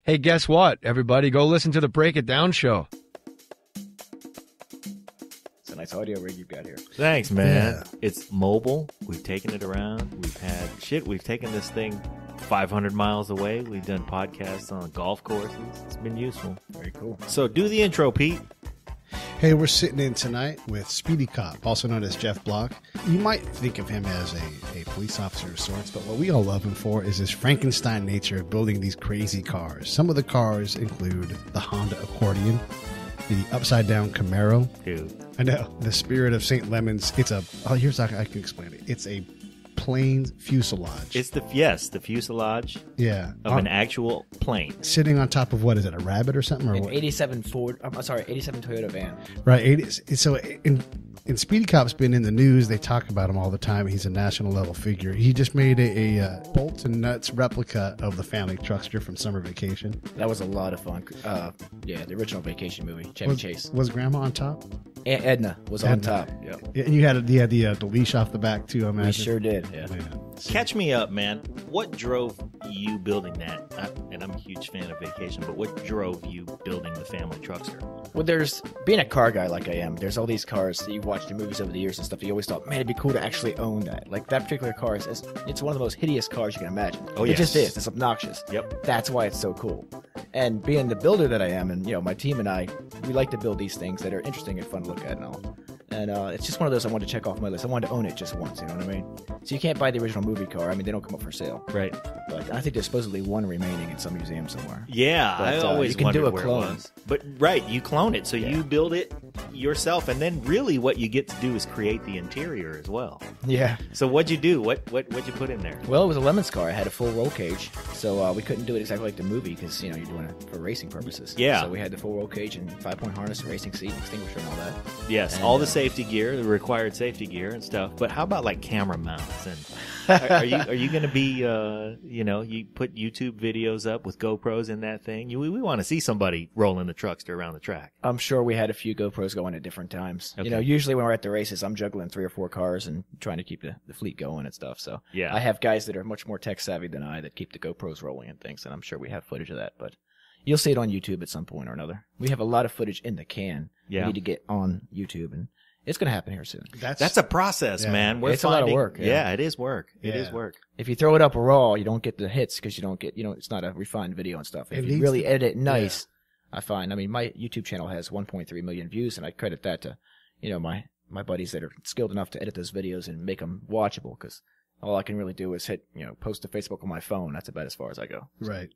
Hey, guess what, everybody? Go listen to the Break It Down show. It's a nice audio rig you've got here. Thanks, man. Yeah. It's mobile. We've taken it around. We've taken this thing 500 miles away. We've done podcasts on golf courses. It's been useful. Very cool. So do the intro, Pete. Hey, we're sitting in tonight with Speedy Cop, also known as Jeff Bloch. You might think of him as a police officer of sorts, but what we all love him for is his Frankenstein nature of building these crazy cars. Some of the cars include the Honda Accordion, the upside-down Camaro. Dude. I know. The Spirit of St. Lemons. Here's how I can explain it. It's a plane fuselage. It's the fuselage of an actual plane. Sitting on top of, what is it, a rabbit or something? Or An what? 87 Toyota van. Right. So in Speedy Cop's been in the news. They talk about him all the time. He's a national level figure. He just made a bolts and nuts replica of the family truckster from Summer Vacation. That was a lot of fun. The original Vacation movie, Chevy Chase. Was Grandma on top? Aunt Edna was on top. Yep. Yeah, and you had the leash off the back too, I imagine. We sure did, yeah. Catch me up, man. What drove you building that? And I'm a huge fan of Vacation, but what drove you building the family truckster? Well, being a car guy like I am, there's all these cars that you've watched in movies over the years and stuff. You always thought, man, it'd be cool to actually own that. Like, that particular car it's one of the most hideous cars you can imagine. Oh, It yes. just is. It's obnoxious. Yep. That's why it's so cool. And being the builder that I am, and, my team and I, we like to build these things that are interesting and fun to look at and all. And it's just one of those I wanted to check off my list. I wanted to own it just once, you know what I mean? So you can't buy the original movie car. I mean, they don't come up for sale. Right. But I think there's supposedly one remaining in some museum somewhere. Yeah, But, I always you can wondered do a where clone. it was. But right, you clone it, so you build it yourself, and then really what you get to do is create the interior as well. Yeah. So what'd you do? What'd you put in there? Well, it was a Lemons car. I had a full roll cage, so we couldn't do it exactly like the movie because you're doing it for racing purposes. Yeah. So we had the full roll cage and 5-point harness, racing seat, extinguisher, and all that. Yes, And, all the safety gear, the required safety gear and stuff. But how about like camera mounts? And are you going to be you put YouTube videos up with GoPros in that thing? We want to see somebody rolling the truckster around the track. I'm sure we had a few GoPros going at different times. Okay. Usually when we're at the races, I'm juggling 3 or 4 cars and trying to keep the fleet going and stuff. So Yeah. I have guys that are much more tech savvy than I that keep the GoPros rolling and things, and I'm sure we have footage of that. But you'll see it on YouTube at some point or another. We have a lot of footage in the can. Yeah. We need to get on YouTube, and it's going to happen here soon. That's a process, man. It's a lot of work, yeah. It is work. It is Yeah. work. If you throw it up raw, you don't get the hits because you don't get, it's not a refined video and stuff. If It you needs really to- edit it nice, I find, my YouTube channel has 1.3 million views, and I credit that to, my buddies that are skilled enough to edit those videos and make them watchable, because all I can really do is hit, post to Facebook on my phone. That's about as far as I go. Right.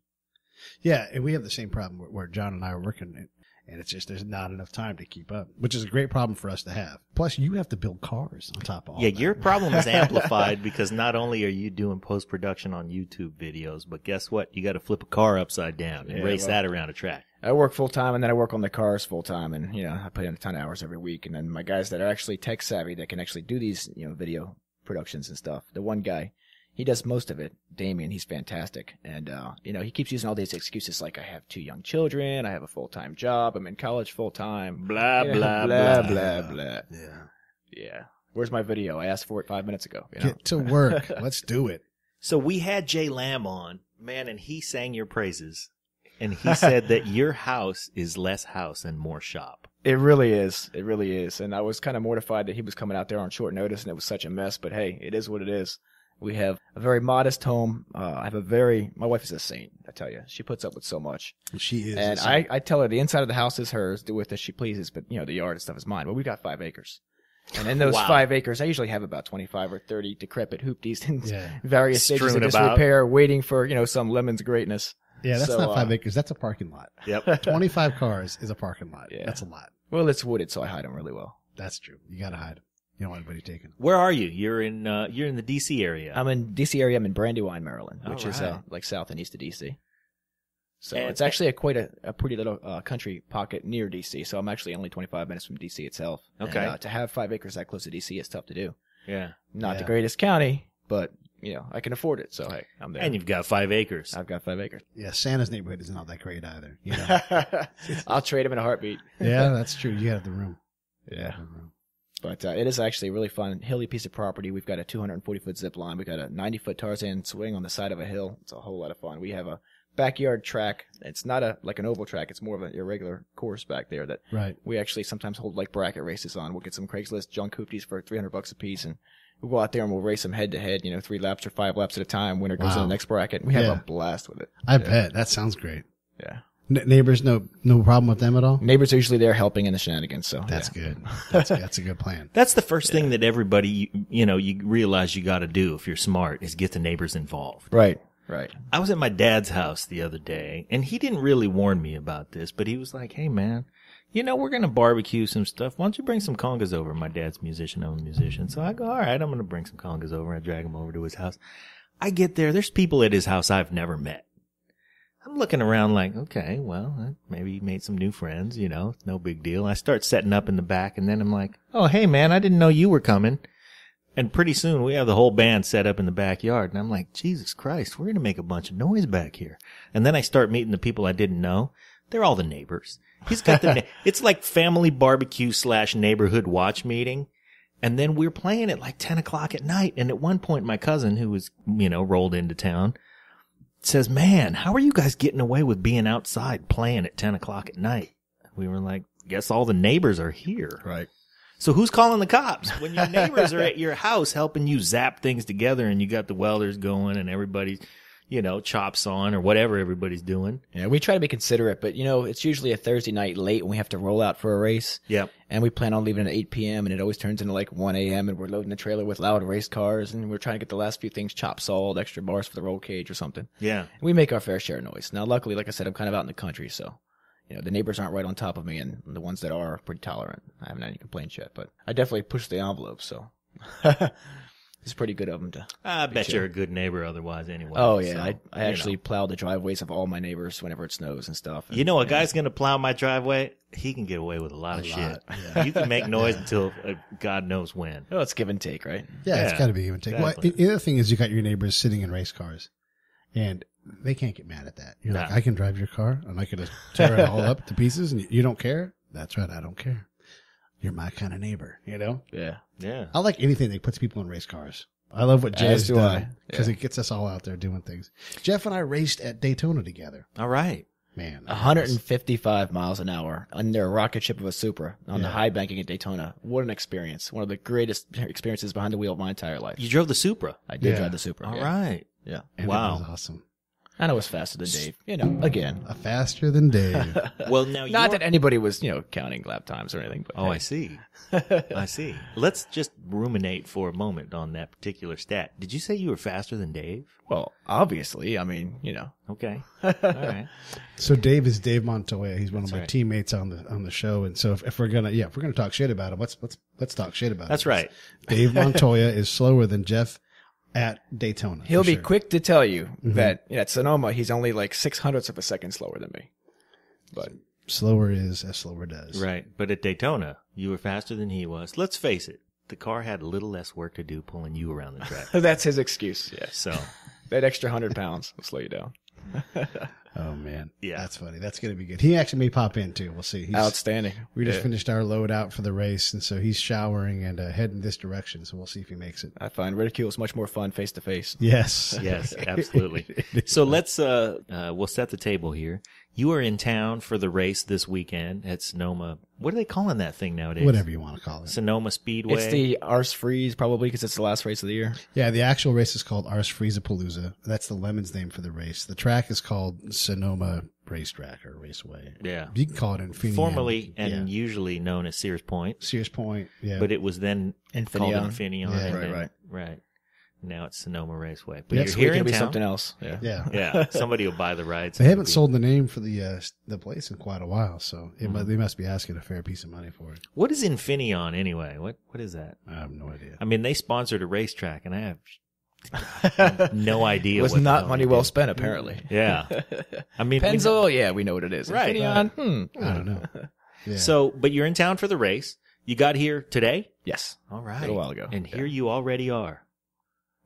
Yeah, and we have the same problem where John and I are working, and it's just there's not enough time to keep up, which is a great problem for us to have. Plus, you have to build cars on top of all that. Your problem is amplified because not only are you doing post-production on YouTube videos, but guess what? You got to flip a car upside down and race that around a track. I work full time, and then I work on the cars full time, and I put in a ton of hours every week. And then my guys that are actually tech savvy that can actually do these video productions and stuff. The one guy, he does most of it. Damien, he's fantastic, and he keeps using all these excuses like I have 2 young children, I have a full time job, I'm in college full time, Blah, blah, blah blah. blah blah. Yeah. Where's my video? I asked for it 5 minutes ago. Get to work. Let's do it. So we had Jay Lamb on, man, and he sang your praises. And he said that your house is less house and more shop. It really is. It really is. And I was kind of mortified that he was coming out there on short notice and it was such a mess. But hey, it is what it is. We have a very modest home. My wife is a saint, I tell you. She puts up with so much. She is. And I tell her the inside of the house is hers, do with it as she pleases, but the yard and stuff is mine. But we got 5 acres. And in those Wow. 5 acres, I usually have about 25 or 30 decrepit hoopties in Yeah. various stages Strewn of about. disrepair, waiting for, some Lemon's greatness. Yeah, that's So, not 5 acres. That's a parking lot. Yep. 25 cars is a parking lot. Yeah. That's a lot. Well, it's wooded, so I hide them really well. That's true. You got to hide 'em. You don't want anybody taken. Where are you? You're in the DC area. I'm in D.C. area. I'm in Brandywine, Maryland, which is Alright. like south and east of D.C. So And- it's actually quite a pretty little country pocket near D.C. So I'm actually only 25 minutes from D.C. itself. Okay. And, to have 5 acres that close to D.C. is tough to do. Yeah. Not the Yeah. greatest county, but I can afford it. So hey, I'm there. And you've got 5 acres. I've got 5 acres. Yeah, Santa's neighborhood is not that great either. You know? I'll trade him in a heartbeat. Yeah, that's true. You have the room. Yeah. But it is actually a really fun, hilly piece of property. We've got a 240-foot zip line. We've got a 90-foot Tarzan swing on the side of a hill. It's a whole lot of fun. We have a backyard track. It's not like an oval track. It's more of an irregular course back there that we actually sometimes hold like bracket races on. We'll get some Craigslist junk hoopties for $300 a piece, and we'll go out there and we'll race them head to head, 3 laps or 5 laps at a time. Winner goes in the next bracket. We have a blast with it. I bet. That sounds great. Yeah. Neighbors, no problem with them at all? Neighbors are usually there helping in the shenanigans, so. That's good. That's a good plan. That's the first thing that everybody, you realize you got to do if you're smart is get the neighbors involved. Right. I was at my dad's house the other day, and he didn't really warn me about this, but he was like, hey, man, we're going to barbecue some stuff. Why don't you bring some congas over? My dad's I'm a musician. So I go, all right, I'm going to bring some congas over. I drag them over to his house. I get there. There's people at his house I've never met. I'm looking around like, okay, well, maybe he made some new friends, no big deal. I start setting up in the back, and then I'm like, oh, hey, man, I didn't know you were coming. And pretty soon we have the whole band set up in the backyard. And I'm like, Jesus Christ, we're going to make a bunch of noise back here. And then I start meeting the people I didn't know. They're all the neighbors. He's got it's like family barbecue / neighborhood watch meeting. And then we're playing at like 10 o'clock at night. And at one point, my cousin, who was, rolled into town, says, man, how are you guys getting away with being outside playing at 10 o'clock at night? We were like, guess all the neighbors are here. Right. So who's calling the cops when your neighbors are at your house helping you zap things together and you got the welders going and everybody's, chops on or whatever everybody's doing? Yeah, we try to be considerate, but it's usually a Thursday night late when we have to roll out for a race. Yep. And we plan on leaving at 8 p.m. and it always turns into like 1 a.m. and we're loading the trailer with loud race cars and we're trying to get the last few things chopped, sawed, extra bars for the roll cage or something. Yeah. We make our fair share of noise. Now, luckily, like I said, I'm kind of out in the country, so the neighbors aren't right on top of me, and the ones that are pretty tolerant. I haven't had any complaints yet, but I definitely push the envelope, so it's pretty good of them to. I bet you're a good neighbor otherwise anyway. Oh, yeah. So, I actually plow the driveways of all my neighbors whenever it snows and stuff. And, a guy's going to plow my driveway, he can get away with a lot of shit. Yeah. You can make noise until God knows when. Well, it's give and take, right? Yeah, it's got to be give and take. Exactly. Well, the other thing is you got your neighbors sitting in race cars, and they can't get mad at that. You're like, I can drive your car, and I could just tear it all up to pieces, and you don't care? That's right, I don't care. You're my kind of neighbor, Yeah. Yeah. I like anything that puts people in race cars. I love what Jay's done because it gets us all out there doing things. Jeff and I raced at Daytona together. All right. Man. 155 miles an hour under a rocket ship of a Supra on the high banking at Daytona. What an experience. One of the greatest experiences behind the wheel of my entire life. You drove the Supra. I did drive the Supra. All right. Yeah. And wow. It was awesome. I know it was faster than Dave. Again. Faster than Dave. Well, now Not that anybody was, counting lap times or anything. But I see. I see. Let's just ruminate for a moment on that particular stat. Did you say you were faster than Dave? Well, obviously. Okay. All right. So Dave is Dave Montoya. He's one of my right. teammates on the show. And so if we're gonna talk shit about him, let's talk shit about him. That's right. Dave Montoya is slower than Jeff at Daytona. He'll be quick to tell you that at Sonoma, he's only like 600ths of a second slower than me. But slower is as slower does. Right. But at Daytona, you were faster than he was. Let's face it. The car had a little less work to do pulling you around the track. that's his excuse. Yeah. So that extra 100 pounds will slow you down. Oh man. Yeah. That's funny. That's going to be good. He actually may pop in too. We'll see. Outstanding. We just finished our load out for the race, and so he's showering and heading this direction. So we'll see if he makes it. I find ridicule is much more fun face to face. Yes. yes, absolutely. So let's we'll set the table here. You are in town for the race this weekend at Sonoma. What are they calling that thing nowadays? Whatever you want to call it. Sonoma Speedway. It's the Ars Freeze probably because it's the last race of the year. Yeah, the actual race is called Ars Freezapalooza. That's the Lemons name for the race. The track is called Sonoma Racetrack or Raceway. Yeah. You can call it Infineon. Formerly and usually known as Sears Point. Sears Point, yeah. But it was then called Infineon. Yeah, and then- right. Right. Now it's Sonoma Raceway. But Next you're here week in it'll be town. something else. Yeah. Yeah. Yeah. Somebody will buy the rides. They haven't sold the name for the place in quite a while, so they must be asking a fair piece of money for it. What is Infineon anyway? What is that? I have no idea. I mean, they sponsored a racetrack, and I have no idea. It was what the not hell money they well did. spent, apparently. Yeah. I mean, Pennzoil, yeah, we know what it is. Right. Infineon, I don't know. Yeah. So, but you're in town for the race. You got here today? Yes. All right. A little while ago. And here you already are.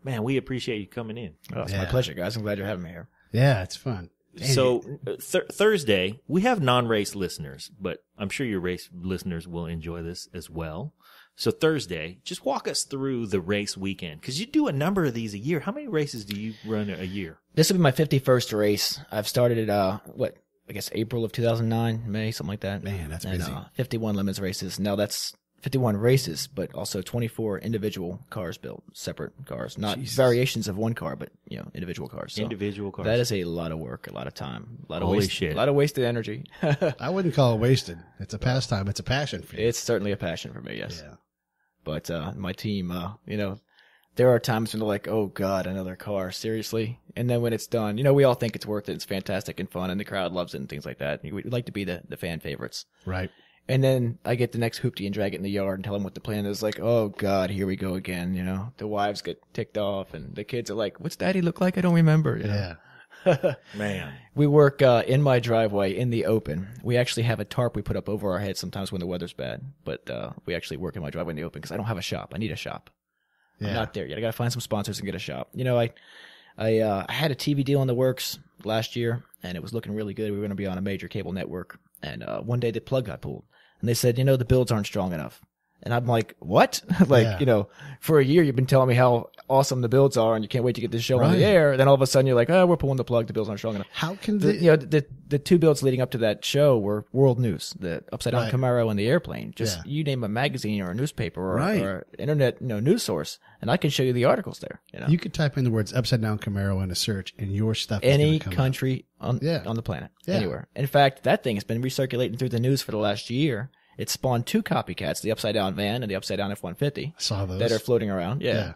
Man, we appreciate you coming in. Oh, it's my pleasure, guys. I'm glad you're having me here. Yeah, it's fun. So Thursday, we have non-race listeners, but I'm sure your race listeners will enjoy this as well. So Thursday, just walk us through the race weekend, because you do a number of these a year. How many races do you run a year? This will be my 51st race. I've started at, I guess April of 2009, May, something like that. Man, that's and, busy. 51 limits races. Now that's 51 races, but also 24 individual cars built, separate cars, not variations of one car, but individual cars. So Individual cars. that is a lot of work, a lot of time, a lot of Holy shit. a lot of wasted energy. I wouldn't call it wasted. It's a pastime. It's a passion for you. It's certainly a passion for me, yes. Yeah. But my team, there are times when they're like, "Oh God, another car, seriously?" And then when it's done, we all think it's worth it. It's fantastic and fun, and the crowd loves it and things like that. We'd like to be the fan favorites. Right. And then I get the next hoopty and drag it in the yard and tell them what the plan is. Like, oh God, here we go again. The wives get ticked off, and the kids are like, "What's Daddy look like? I don't remember." Yeah. Man. We work in my driveway in the open. We actually have a tarp we put up over our heads sometimes when the weather's bad. But we actually work in my driveway in the open because I don't have a shop. I need a shop. Yeah. I'm not there yet. I got to find some sponsors and get a shop. I had a TV deal in the works last year, and it was looking really good. We were going to be on a major cable network. And one day the plug got pulled. And they said, the builds aren't strong enough. And I'm like, what? For a year you've been telling me how awesome the builds are and you can't wait to get this show on the air. Then all of a sudden you're like, oh, we're pulling the plug. The builds aren't strong enough. How can the two builds leading up to that show were world news, the upside down Camaro and the airplane. Just you name a magazine or a newspaper or internet news source, and I can show you the articles there. You could type in the words upside down Camaro in a search, and your stuff any is come country on the planet, anywhere. In fact, that thing has been recirculating through the news for the last year. It spawned two copycats, the upside down van and the upside down F-150. I saw those that are floating around. Yeah.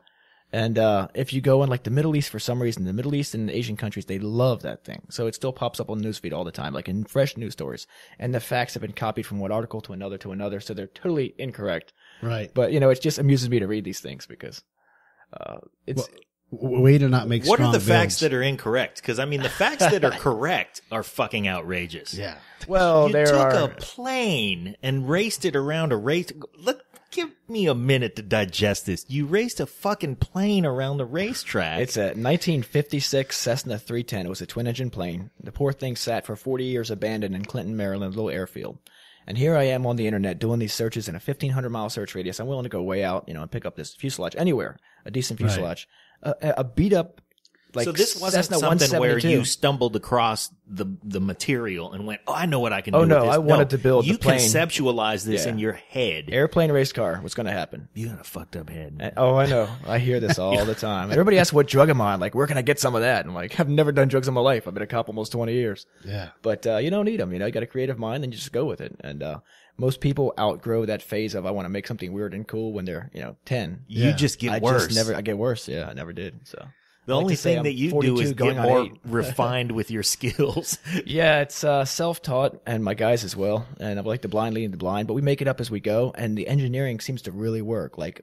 And if you go in like the Middle East, for some reason, the Middle East and the Asian countries, they love that thing. So it still pops up on the newsfeed all the time, like in fresh news stories. And the facts have been copied from one article to another, so they're totally incorrect. Right. But, it just amuses me to read these things because it's... way to not make What are the strong facts builds. that are incorrect? Because, the facts that are correct are fucking outrageous. Yeah. Well, you took a plane and raced it around a race. Give me a minute to digest this. You raced a fucking plane around the racetrack. It's a 1956 Cessna 310. It was a twin-engine plane. The poor thing sat for 40 years abandoned in Clinton, Maryland, a little airfield. And here I am on the internet doing these searches in a 1,500-mile search radius. I'm willing to go way out, and pick up this fuselage anywhere, a decent fuselage. A beat-up, so this wasn't Cessna something where 172. you stumbled across the material and went, oh, I know what I can do Oh, with no, this. I wanted to build you the plane. conceptualized this in your head. Airplane race car. What's going to happen? You got a fucked up head. Oh, I know. I hear this all the time. Everybody asks what drug I'm on. Like, where can I get some of that? I'm like, I've never done drugs in my life. I've been a cop almost 20 years. Yeah. But you don't need them. You got a creative mind, and you just go with it. And most people outgrow that phase of I want to make something weird and cool when they're 10. You just get worse. I get worse. Yeah, I never did. So the only thing that you do is get more refined with your skills. Yeah, it's self-taught, and my guys as well. And I like the blind leading the blind, but we make it up as we go. And the engineering seems to really work. Like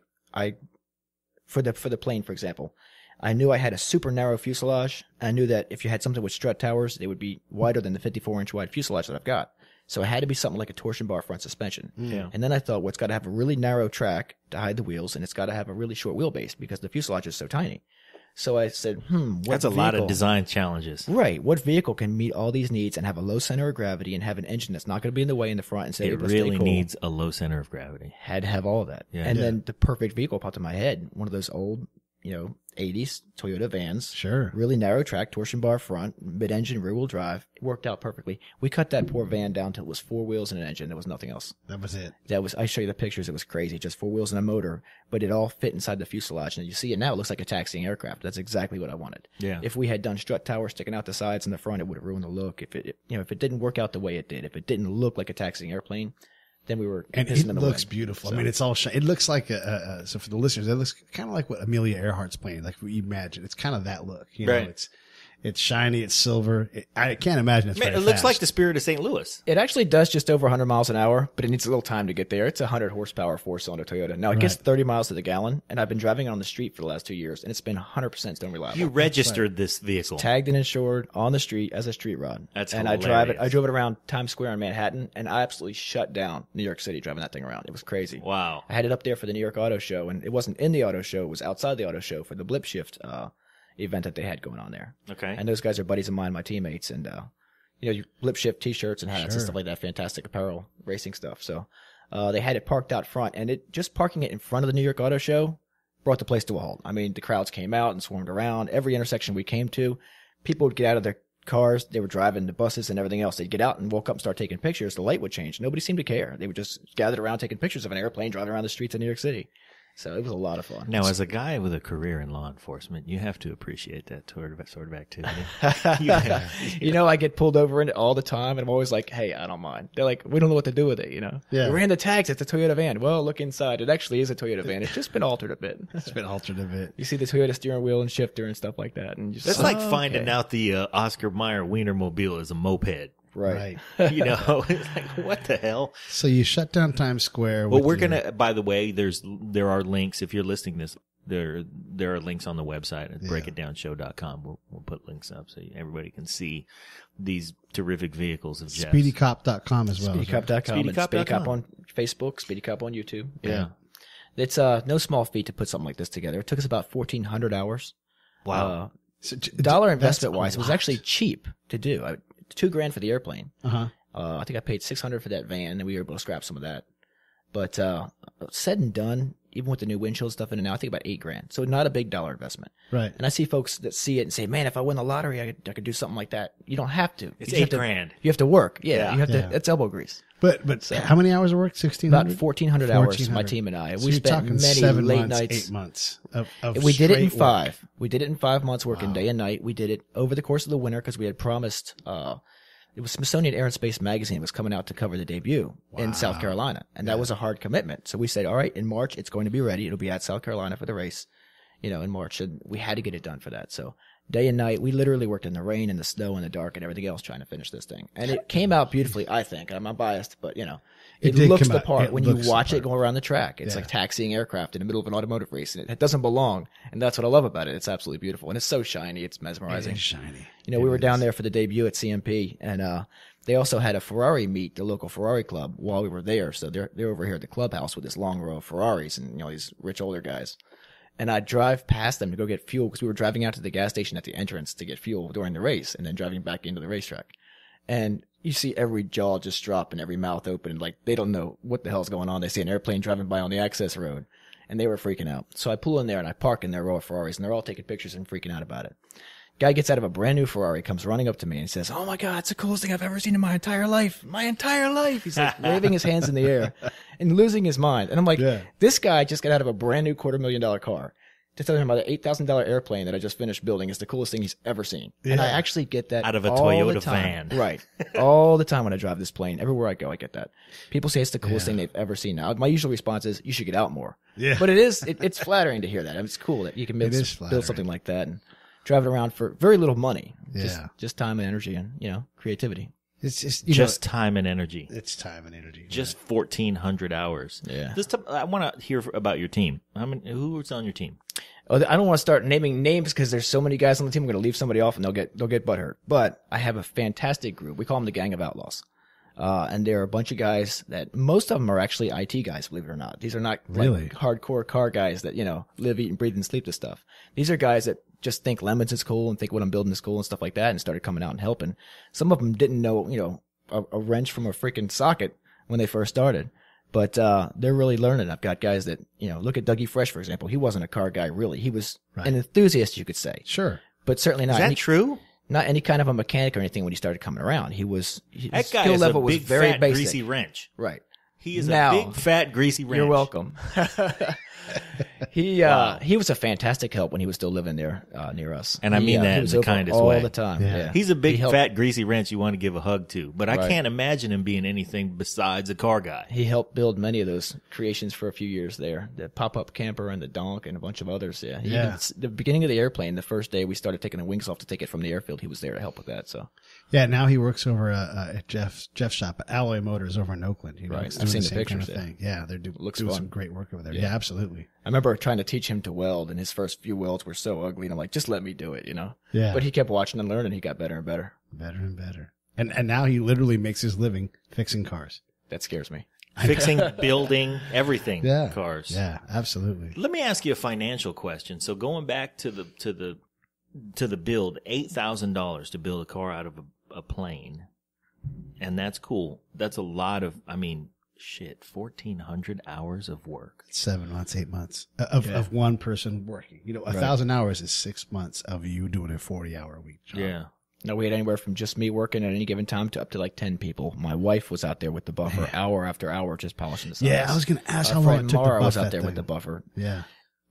for the plane, for example, I knew I had a super narrow fuselage. I knew that if you had something with strut towers, they would be wider than the 54-inch wide fuselage that I've got. So it had to be something like a torsion bar front suspension. Yeah. And then I thought, well, it's got to have a really narrow track to hide the wheels, and it's got to have a really short wheelbase because the fuselage is so tiny. So I said, That's a lot of design challenges. Right. What vehicle can meet all these needs and have a low center of gravity and have an engine that's not going to be in the way in the front and say, it really needs a low center of gravity. Had to have all of that. Yeah. And then the perfect vehicle popped in my head. One of those old, 80s Toyota vans. Sure. Really narrow track, torsion bar front, mid-engine, rear-wheel drive. It worked out perfectly. We cut that poor van down till it was 4 wheels and an engine. There was nothing else. That was it. I show you the pictures. It was crazy. Just 4 wheels and a motor, but it all fit inside the fuselage. And you see it now. It looks like a taxiing aircraft. That's exactly what I wanted. Yeah. If we had done strut towers sticking out the sides and the front, it would have ruined the look. If it didn't work out the way it did, if it didn't look like a taxiing airplane, then we were and pissing it in the looks wind. beautiful. So, I mean, it's all it looks like so for the listeners, it looks kind of like what Amelia Earhart's playing, like what you imagine. It's kind of that look, Right. It's shiny, it's silver. I can't imagine it's Man, very it looks fast. like the Spirit of St. Louis. It actually does just over 100 miles an hour, but it needs a little time to get there. It's a 100 horsepower 4-cylinder Toyota. Now, it gets 30 miles to the gallon, and I've been driving it on the street for the last 2 years, and it's been 100% stone reliable. You registered this vehicle. Tagged and insured on the street as a street rod. That's and hilarious. I drove it around Times Square in Manhattan, and I absolutely shut down New York City driving that thing around. It was crazy. Wow. I had it up there for the New York Auto Show, and it wasn't in the auto show. It was outside the auto show for the Blip Shift event that they had going on there. Okay. And those guys are buddies of mine, my teammates, and you Blip Shift T-shirts and hats and stuff like that. Fantastic apparel, racing stuff. So They had it parked out front, and just parking it in front of the New York Auto Show brought the place to a halt. I mean, the crowds came out and swarmed around. Every intersection we came to, people would get out of their cars. They were driving the buses and everything else. They'd get out and walk up and start taking pictures. The light would change. Nobody seemed to care. They would just gather around taking pictures of an airplane driving around the streets of New York City. So it was a lot of fun. Now, as a guy with a career in law enforcement, you have to appreciate that sort of activity. You know, I get pulled over in it all the time, and I'm always like, hey, I don't mind. They're like, we don't know what to do with it, you know? Yeah. We ran the tags. It's a Toyota van. Well, look inside. It actually is a Toyota van. It's just been altered a bit. It's been altered a bit. You see the Toyota steering wheel and shifter and stuff like that. And just That's like finding okay. out the Oscar Mayer Wienermobile is a moped. Right. You know, it's like, what the hell? So you shut down Times Square. Well, with we're your- gonna. By the way, there are links. If you're listening to this, there are links on the website at breakitdownshow.com. We'll put links up so everybody can see these terrific vehicles of Jeff's. SpeedyCop.com as well. SpeedyCop.com. and SpeedyCop.com. SpeedyCop on Facebook, SpeedyCop on YouTube. Yeah. It's no small feat to put something like this together. It took us about 1,400 hours. Wow. Dollar That's investment wise, a it was lot. actually cheap to do. $2,000 for the airplane. Uh-huh. I think I paid $600 for that van, and we were able to scrap some of that. But said and done, even with the new windshield stuff in it now, I think about $8,000. So not a big dollar investment. Right. And I see folks that see it and say, "Man, if I win the lottery, I could do something like that." You don't have to. It's You just have to- $8,000. You have to work. Yeah, Yeah. you have Yeah. to. It's elbow grease. But how many hours of work? 1,600? About 1,400 hours, my team and I. So We you're spent talking many 7 late months, nights. 8 months of We did it in straight work. 5. We did it in 5 months working Wow. day and night. We did it over the course of the winter because we had promised. It was Smithsonian Air and Space Magazine was coming out to cover the debut in South Carolina, and that was a hard commitment. So we said, all right, in March it's going to be ready. It'll be at South Carolina for the race, in March, and we had to get it done for that. So day and night, we literally worked in the rain and the snow and the dark and everything else trying to finish this thing, and it came out beautifully. I think I'm biased, but It it did looks come the out. part It when you looks the watch it part. go around the track. It's Yeah. like taxiing aircraft in the middle of an automotive race, and it doesn't belong. And that's what I love about it. It's absolutely beautiful, and it's so shiny. It's mesmerizing. It is shiny. We were down there for the debut at CMP, and they also had a Ferrari meet, the local Ferrari club, while we were there. So they're over here at the clubhouse with this long row of Ferraris and these rich older guys. And I'd drive past them to go get fuel because we were driving out to the gas station at the entrance to get fuel during the race, and then driving back into the racetrack. And you see every jaw just drop and every mouth open, and like they don't know what the hell's going on. They see an airplane driving by on the access road, and they were freaking out. So I pull in there and I park in their row of Ferraris, and they're all taking pictures and freaking out about it. Guy gets out of a brand new Ferrari, comes running up to me, and he says, "Oh my God, it's the coolest thing I've ever seen in my entire life. My entire life." He's like waving his hands in the air and losing his mind. And I'm like, Yeah. this guy just got out of a brand new $250,000 car. To tell him about the $8,000 airplane that I just finished building is the coolest thing he's ever seen. And I Yeah. actually get that Out of a all Toyota the time. van. Right. All the time when I drive this plane. Everywhere I go, I get that. People say it's the coolest thing they've ever seen. Now, my usual response is, you should get out more. Yeah. But it's flattering to hear that. I mean, it's cool that you can It is build flattering. something like that and drive it around for very little money. Yeah. Just time and energy and, creativity. It's just, Just time and energy. it's time and energy. Just 1,400 hours. Yeah. I want to hear about your team. Who's on your team? Oh, I don't want to start naming names because there's so many guys on the team. I'm going to leave somebody off and they'll get butthurt. But I have a fantastic group. We call them the Gang of Outlaws. And there are a bunch of guys that most of them are actually IT guys, believe it or not. These are not Really? like hardcore car guys that, live, eat, and breathe and sleep this stuff. These are guys that just think Lemons is cool and think what I'm building is cool and stuff like that and started coming out and helping. Some of them didn't know, a wrench from a freaking socket when they first started. But they're really learning. I've got guys that, look at Dougie Fresh, for example. He wasn't a car guy, really. He was an enthusiast, you could say. Sure. But certainly not Is that true? not any kind of a mechanic or anything when he started coming around. His That guy skill is level a was big, very fat, basic. greasy wrench. Right. He is Now- a big, fat, greasy wrench. You're welcome. He was a fantastic help when he was still living there near us. And I mean that he in was the over kindest all way. the time. Yeah. Yeah. He's a big, He helped- fat, greasy wrench you want to give a hug to. But I Right. can't imagine him being anything besides a car guy. He helped build many of those creations for a few years there. The pop-up camper and the Donk and a bunch of others. Yeah. The beginning of the airplane, the first day we started taking the wings off to take it from the airfield, he was there to help with that. So Yeah, now he works over at Jeff's shop, Alloy Motors over in Oakland. Right. He's I've doing seen the the same kind pictures, of thing. Yeah, they're doing Looks some fun. great work over there. Yeah. Yeah, absolutely. I remember trying to teach him to weld, and his first few welds were so ugly. And I'm like, just let me do it, Yeah. But he kept watching and learning. He got better and better. Better and better. And now he literally makes his living fixing cars. That scares me. Fixing, building, everything. Yeah. Cars. Yeah, absolutely. Let me ask you a financial question. So going back to the build, $8,000 to build a car out of a plane, and that's cool. That's a lot of, Shit, 1,400 hours of work. 7 months, 8 months of one person working. 1,000 hours is 6 months of you doing a 40-hour week job. Yeah. No, we had anywhere from just me working at any given time to up to like 10 people. My wife was out there with the buffer hour after hour just polishing the sides. Yeah, I was going to ask how Our long friend it took to Mara buff was out that there thing. with the buffer. Yeah.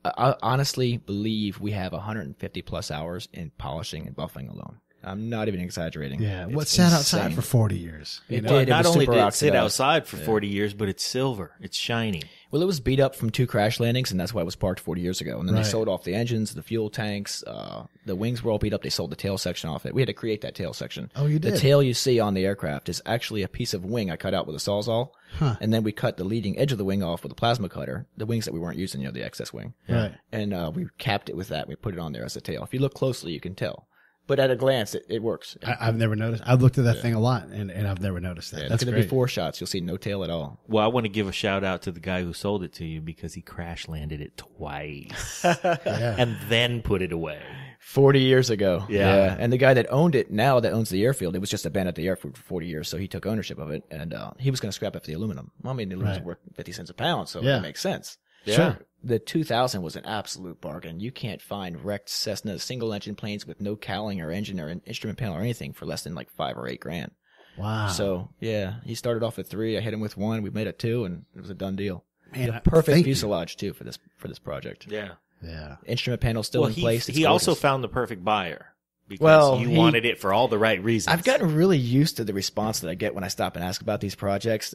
I honestly believe we have 150 plus hours in polishing and buffing alone. I'm not even exaggerating. Yeah. It's What sat outside insane. for 40 years? It Well, did. It not was only super did it sit oxidized. outside for 40 years, but it's silver. It's shiny. Well, it was beat up from 2 crash landings, and that's why it was parked 40 years ago. And then Right. they sold off the engines, the fuel tanks, the wings were all beat up. They sold the tail section off it. We had to create that tail section. Oh, you did? The tail you see on the aircraft is actually a piece of wing I cut out with a Sawzall. Huh. And then we cut the leading edge of the wing off with a plasma cutter, the wings that we weren't using, the excess wing. Right. And we capped it with that. We put it on there as a tail. If you look closely, you can tell. But at a glance, it works. I've never noticed. I've looked at that thing a lot, and I've never noticed that. Yeah, That's look at the great. before shots. You'll see no tail at all. Well, I want to give a shout out to the guy who sold it to you because he crash landed it twice Yeah. and then put it away. 40 years ago. Yeah. And the guy that owned it now, that owns the airfield, it was just abandoned at the airfield for 40 years, so he took ownership of it, and he was going to scrap it for the aluminum. Well, I mean, the aluminum's Right. worth 50 cents a pound, so Yeah. it makes sense. Sure. The 2000 was an absolute bargain. You can't find wrecked Cessna single-engine planes with no cowling or engine or an instrument panel or anything for less than like $5 or $8 grand. Wow. So, yeah, he started off at 3. I hit him with 1. We made it 2, and it was a done deal. Man, The perfect thank you. fuselage, too, for this project. Yeah. Yeah. Instrument panel still Well, in place. It's he also gorgeous. found the perfect buyer because Well, you he- wanted it for all the right reasons. I've gotten really used to the response that I get when I stop and ask about these projects.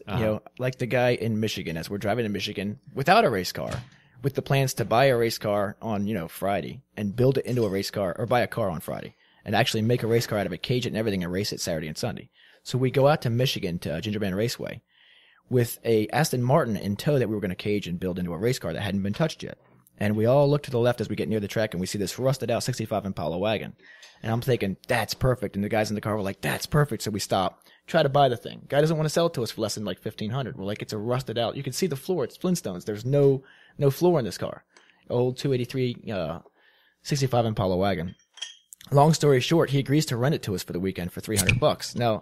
Like the guy in Michigan, as we're driving to Michigan without a race car, with the plans to buy a race car on, Friday and build it into a race car, or buy a car on Friday and actually make a race car out of it, cage it and everything, and race it Saturday and Sunday. So we go out to Michigan to Gingerbread Raceway with a Aston Martin in tow that we were going to cage and build into a race car that hadn't been touched yet. And we all look to the left as we get near the track, and we see this rusted out 65 Impala wagon. And I'm thinking, that's perfect. And the guys in the car were like, that's perfect. So we stop, try to buy the thing. Guy doesn't want to sell it to us for less than like $1,500. We're like, it's a rusted out. You can see the floor. It's Flintstones. There's no floor in this car. Old 283 65 Impala wagon. Long story short, he agrees to rent it to us for the weekend for $300. Now,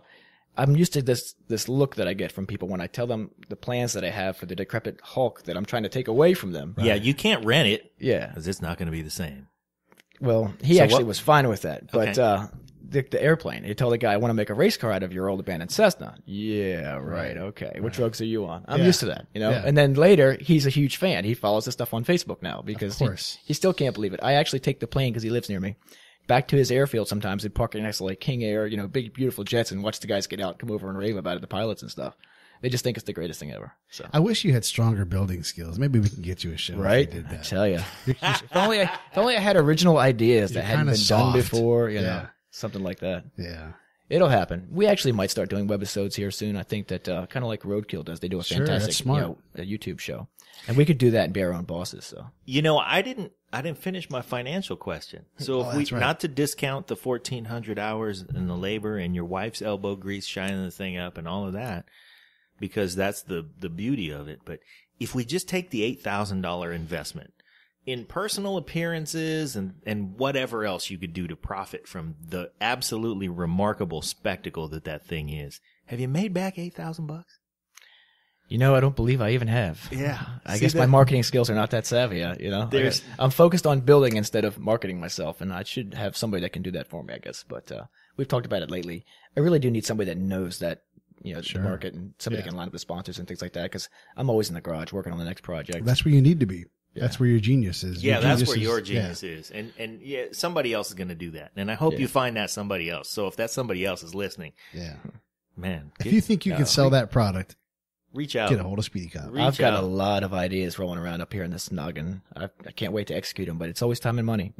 I'm used to this look that I get from people when I tell them the plans that I have for the decrepit Hulk that I'm trying to take away from them. Yeah, you can't rent it Yeah. because it's not going to be the same. Well, he So actually what- was fine with that. But Okay. the airplane, he told the guy, I want to make a race car out of your old abandoned Cessna. Yeah, right. Okay. What drugs are you on? I'm Yeah. used to that, Yeah. And then later, he's a huge fan. He follows this stuff on Facebook now because course. he still can't believe it. I actually take the plane because he lives near me back to his airfield sometimes and park it next to like King Air, big, beautiful jets, and watch the guys get out, come over and rave about it, the pilots and stuff. They just think it's the greatest thing ever. So. I wish you had stronger building skills. Maybe we can get you a show. Right? If you did I that. tell you. if only I had original ideas that You're hadn't kinda been done soft. before, Yeah. something like that. Yeah. It'll happen. We actually might start doing webisodes here soon. I think that kind of like Roadkill does. They do a Sure, fantastic that's smart. a YouTube show. And we could do that and be our own bosses. So I didn't finish my financial question. So if we that's right. not to discount the 1,400 hours and the labor and your wife's elbow grease shining the thing up and all of that, because that's the beauty of it. But if we just take the $8,000 investment in personal appearances and whatever else you could do to profit from the absolutely remarkable spectacle that thing is, have you made back $8,000? I don't believe I even have. Yeah. I See guess my that- marketing skills are not that savvy. There's- I'm focused on building instead of marketing myself, and I should have somebody that can do that for me, I guess. But we've talked about it lately. I really do need somebody that knows that the market, and somebody that can line up the sponsors and things like that, because I'm always in the garage working on the next project. That's where you need to be. That's where your genius is. Yeah, Your that's genius where is- your yeah. genius is. And yeah, somebody else is going to do that. And I hope you find that somebody else. So if that somebody else is listening, Yeah. man, If you think you can sell that product, reach out. get a hold of Speedy Cop. Reach I've got out. a lot of ideas rolling around up here in this noggin. I can't wait to execute them, but it's always time and money,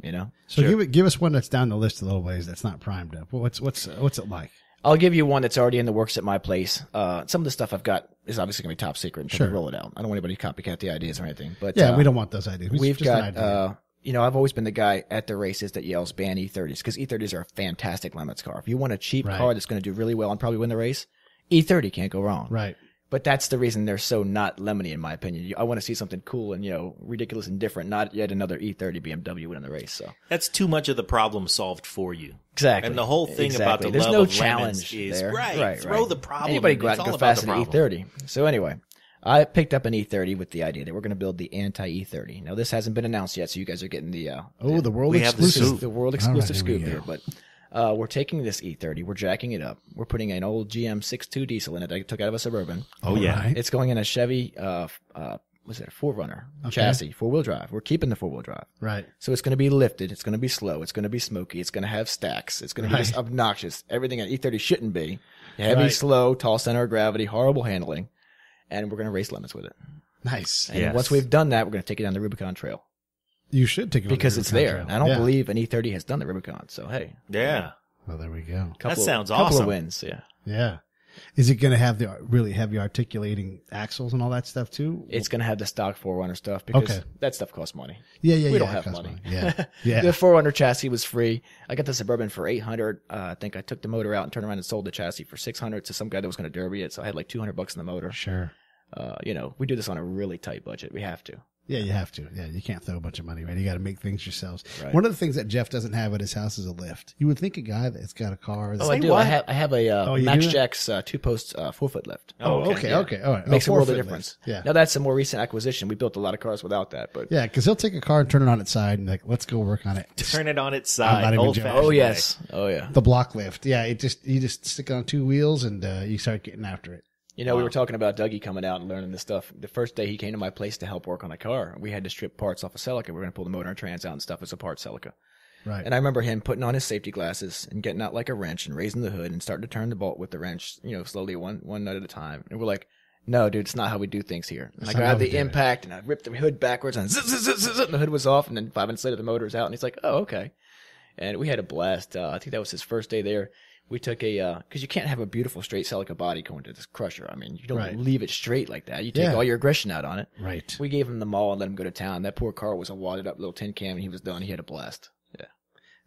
So give us one that's down the list a little ways that's not primed up. What's it like? I'll give you one that's already in the works at my place. Some of the stuff I've got is obviously going to be top secret until Sure. we roll it out. I don't want anybody to copycat the ideas or anything. But Yeah, we don't want those ideas. We've just an got, idea. I've always been the guy at the races that yells ban E30s because E30s are a fantastic limits car. If you want a cheap Right. car that's going to do really well and probably win the race, E30 can't go wrong. Right. But that's the reason they're so not lemony, in my opinion. I want to see something cool and, ridiculous and different, not yet another E30 BMW winning the race. So That's too much of the problem solved for you. exactly. And the whole thing about the There's love no of challenge lemons is there. right. Throw the problem. Anybody in. go out It's and go all about fast the in an problem. E30. So anyway, I picked up an E30 with the idea that we're going to build the anti-E30. Now, this hasn't been announced yet, so you guys are getting the the world we have the exclusive. scoop. the world exclusive All right, scoop here. But we're taking this E30, we're jacking it up. We're putting an old GM 6.2 diesel in it that I took out of a Suburban. Oh, yeah. Right. It's going in a Chevy, was it a 4Runner chassis, 4-wheel drive. We're keeping the 4-wheel drive. Right. So it's going to be lifted. It's going to be slow. It's going to be smoky. It's going to have stacks. It's going to be just obnoxious. Everything an E30 shouldn't be. Heavy, Right. slow, tall center of gravity, horrible handling. And we're going to race limits with it. Nice. And Yes. once we've done that, we're going to take it down the Rubicon Trail. You should take it on the Because it's Rubicon there. Trail. And I don't Yeah. believe an E30 has done the Rubicon. So, hey. Yeah. Well, there we go. sounds couple awesome. of wins, yeah. Yeah. Is it going to have the really heavy articulating axles and all that stuff too? It's going to have the stock 4Runner stuff because Okay. that stuff costs money. Yeah, yeah, We yeah. don't it have costs money. Yeah. Yeah. The 4Runner chassis was free. I got the Suburban for $800. I think I took the motor out and turned around and sold the chassis for $600 to some guy that was going to derby it. So I had like $200 in the motor. Sure. We do this on a really tight budget. We have to. Yeah, you have to. Yeah, you can't throw a bunch of money, right? You got to make things yourselves. Right. One of the things that Jeff doesn't have at his house is a lift. You would think a guy that's got a car. Oh, I do. what? I have a you Max do? Jack's 2-post 4-foot lift. Oh, okay, yeah. okay, all right. Makes a world of 4-foot difference. lift. Yeah, Now that's a more recent acquisition. We built a lot of cars without that, but yeah, because he'll take a car and turn it on its side and like, let's go work on it. Turn it on its I'm not side. even Old joking. fashioned. oh yes, oh yeah. The block lift. Yeah, you just stick it on 2 wheels and you start getting after it. We were talking about Dougie coming out and learning this stuff. The first day he came to my place to help work on a car, we had to strip parts off a Celica. We were going to pull the motor and trans out and stuff as a part Celica. Right. And I remember him putting on his safety glasses and getting out like a wrench and raising the hood and starting to turn the bolt with the wrench, slowly one nut at a time. And we're like, no, dude, it's not how we do things here. And I not how grabbed we the do it. impact and I ripped the hood backwards and zzz, zzz, zzz, zzz, and the hood was off. And then 5 minutes later, the motor was out. And he's like, oh, okay. And we had a blast. I think that was his first day there. We took because you can't have a beautiful straight Celica body going to this crusher. I mean, you don't Right. leave it straight like that. You take Yeah. all your aggression out on it. Right. We gave him the mall and let him go to town. That poor car was a wadded up little tin can and he was done. He had a blast. Yeah.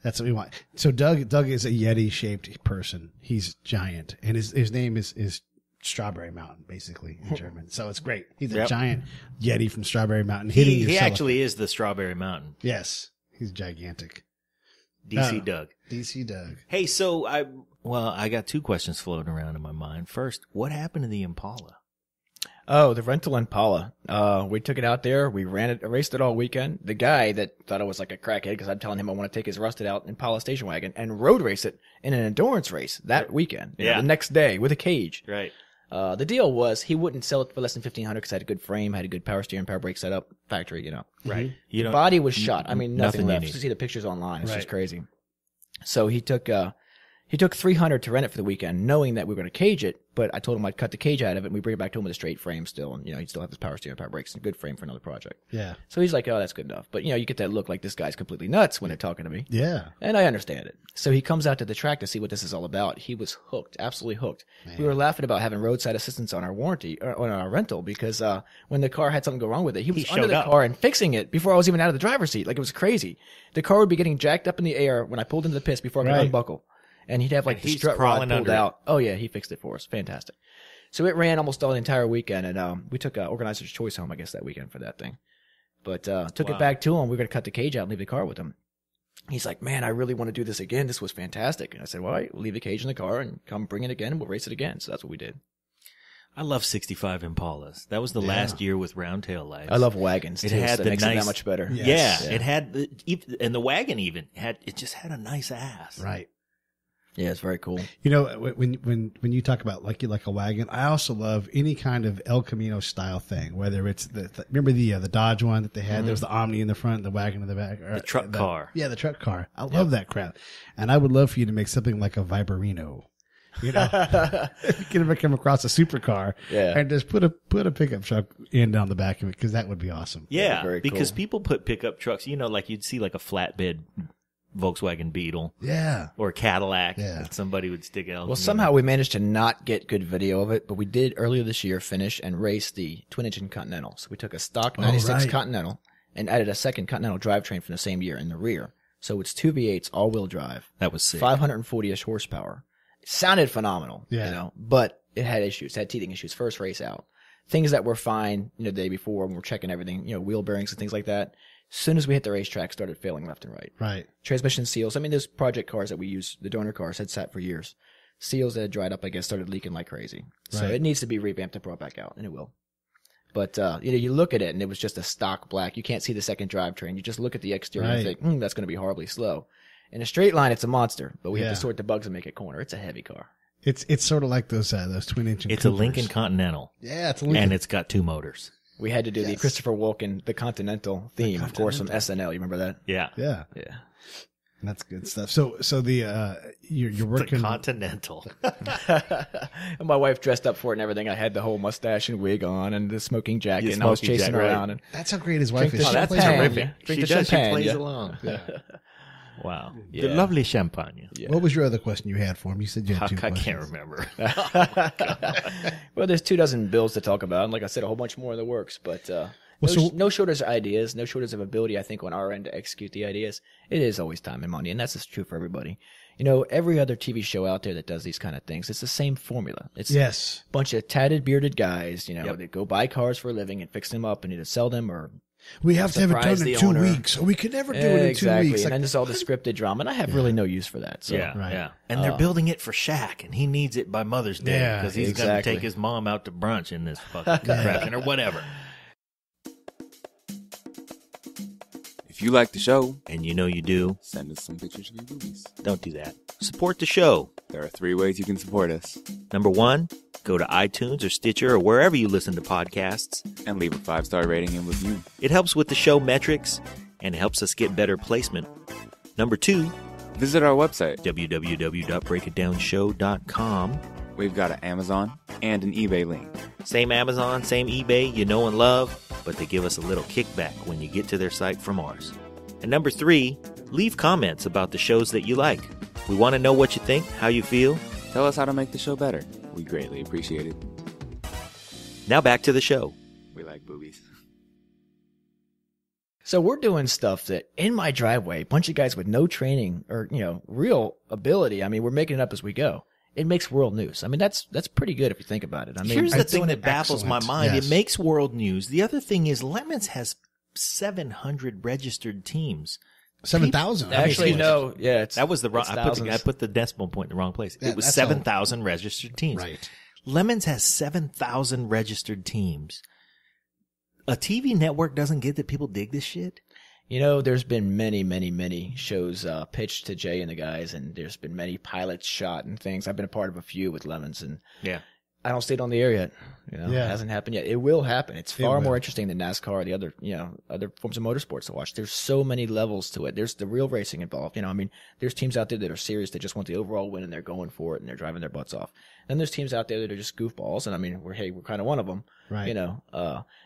That's what we want. So Doug is a Yeti shaped person. He's giant, and his name is Strawberry Mountain, basically in German. So it's great. He's a Yep. giant Yeti from Strawberry Mountain hitting your He Celica. actually is the Strawberry Mountain. Yes, he's gigantic. DC Oh. Doug. DC Doug. Hey, so I got 2 questions floating around in my mind. First, what happened to the Impala? Oh, the rental Impala. We took it out there. We raced it all weekend. The guy that thought I was like a crackhead because I'm telling him I want to take his rusted out Impala station wagon and road race it in an endurance race that weekend. Yeah. The next day with a cage. Right. The deal was he wouldn't sell it for less than $1,500 because it had a good frame, had a good power steering, power brake setup, factory, Right. You The don't, body was shot. I mean, nothing nothing you left. need. Just see the pictures online. It's Right. just crazy. So he took $300 to rent it for the weekend, knowing that we were going to cage it. But I told him I'd cut the cage out of it and we bring it back to him with a straight frame still. And, he'd still have his power steering, power brakes, and a good frame for another project. Yeah. So he's like, oh, that's good enough. But, you get that look like this guy's completely nuts when they're talking to me. Yeah. And I understand it. So he comes out to the track to see what this is all about. He was hooked, absolutely hooked. We were laughing about having roadside assistance on our warranty, or on our rental, because when the car had something go wrong with it, he was under showed the up. car and fixing it before I was even out of the driver's seat. Like, it was crazy. The car would be getting jacked up in the air when I pulled into the pits before I could Right. unbuckle. And he'd have like And the he's strut rod crawling pulled under it. out. Oh yeah, he fixed it for us. Fantastic. So it ran almost all the entire weekend, and we took Organizer's Choice home, I guess, that weekend for that thing. But took Wow. it back to him. We were going to cut the cage out and leave the car with him. He's like, man, I really want to do this again. This was fantastic. And I said, well, all right, we'll leave the cage in the car and come bring it again, and we'll race it again. So that's what we did. I love 65 Impalas. That was the last year with round tail lights. I love wagons, It too, had so the it makes it that nice- much better. Yes. Yeah, it had, and the wagon even just had a nice ass. Right. Yeah, it's very cool. When you talk about like a wagon, I also love any kind of El Camino style thing. Whether it's remember the Dodge one that they had. There was the Omni in the front, the wagon in the back, or The truck car. Yeah, the truck car. I love that crap, and I would love for you to make something like a Viperino. If you can ever come across a supercar, Yeah. and just put a pickup truck in down the back of it, because that would be awesome. Yeah, very because cool. people put pickup trucks, like you'd see like a flatbed Volkswagen Beetle Yeah. or a Cadillac Yeah. that somebody would stick out. Well, somehow we managed to not get good video of it, but we did earlier this year finish and race the twin-engine Continental. So we took a stock 96 right. Continental and added a second Continental drivetrain from the same year in the rear. So it's 2 V8s all-wheel drive, That was sick. 540-ish horsepower. It sounded phenomenal, Yeah. but it had issues. It had teething issues first race out. Things that were fine, the day before when we're checking everything, wheel bearings and things like that. As soon as we hit the racetrack, started failing left and right. Right. Transmission seals. I mean, those project cars that we use, the donor cars, had sat for years. Seals that had dried up, I guess, started leaking like crazy. So Right. it needs to be revamped and brought back out, and it will. But you look at it and it was just a stock black. You can't see the second drivetrain. You just look at the exterior and Right. think, that's going to be horribly slow. In a straight line, it's a monster, but we have Yeah. to sort the bugs and make it corner. It's a heavy car. It's sort of like those twin engine. It's a Coopers. Lincoln Continental, Yeah, it's a Lincoln. and it's got 2 motors. We had to do the Yes. Christopher Walken, the Continental theme, of course, from SNL. You remember that? Yeah. yeah, Yeah. that's good stuff. So the you're The working. Continental. And my wife dressed up for it and everything. I had the whole mustache and wig on and the smoking jacket, Yeah, and I was smoking chasing jacket, around. right. And That's how great his wife Drink is. the Oh, She that's plays champagne. terrific. Drink She the does. champagne, She plays yeah. along. Wow. Yeah. The lovely champagne. Yeah. What was your other question you had for him? You said you had 2 I questions. can't remember. Well, there's 24 bills to talk about, and like I said, a whole bunch more in the works. But no shortage of ideas, no shortage of ability. I think on our end to execute the ideas. It is always time and money, and that's just true for everybody. Every other TV show out there that does these kind of things, it's the same formula. It's Yes. a bunch of tatted, bearded guys, Yep. that go buy cars for a living and fix them up and either sell them or We have to have it Surprise done in the 2 owner. weeks, or we could never do it in 2 exactly. weeks. And Like, then there's all the scripted drama, and I have really no use for that. So. Yeah, Right. yeah. And they're building it for Shaq, and he needs it by Mother's Day Yeah, because he's going exactly. to take his mom out to brunch in this fucking contraption or whatever. If you like the show, And you know you do. send us some pictures of your movies. Don't do that. Support the show. There are 3 ways you can support us. Number 1, go to iTunes or Stitcher or wherever you listen to podcasts. And leave a 5-star rating and review. It helps with the show metrics and helps us get better placement. Number 2, Visit our website. www.breakitdownshow.com. We've got an Amazon and an eBay link. Same Amazon, same eBay, you know and love, but they give us a little kickback when you get to their site from ours. And number 3, leave comments about the shows that you like. We want to know what you think, how you feel. Tell us how to make the show better. We greatly appreciate it. Now back to the show. We like boobies. So we're doing stuff that in my driveway, a bunch of guys with no training or, real ability. I mean, we're making it up as we go. It makes world news. I mean, that's pretty good if you think about it. I mean, Here's the it's thing doing that baffles my excellent. mind. Yes. It makes world news. The other thing is Lemons has 700 registered teams. 7,000. actually, no. Yeah, That was the wrong. it's I thousands. put the decimal point in the wrong place. Yeah, It was that's all. 7,000 registered teams. Right. Lemons has 7,000 registered teams. A TV network doesn't get that people dig this shit. There's been many, many, many shows pitched to Jay and the guys, and there's been many pilots shot and things. I've been a part of a few with Lemons, and Yeah. I don't see it on the air yet. It Yeah. hasn't happened yet. It will happen. It's far will. more interesting than NASCAR or the other, other forms of motorsports to watch. There's so many levels to it. There's the real racing involved. There's teams out there that are serious. They just want the overall win and they're going for it and they're driving their butts off. And there's teams out there that are just goofballs. And we're kind of one of them. Right.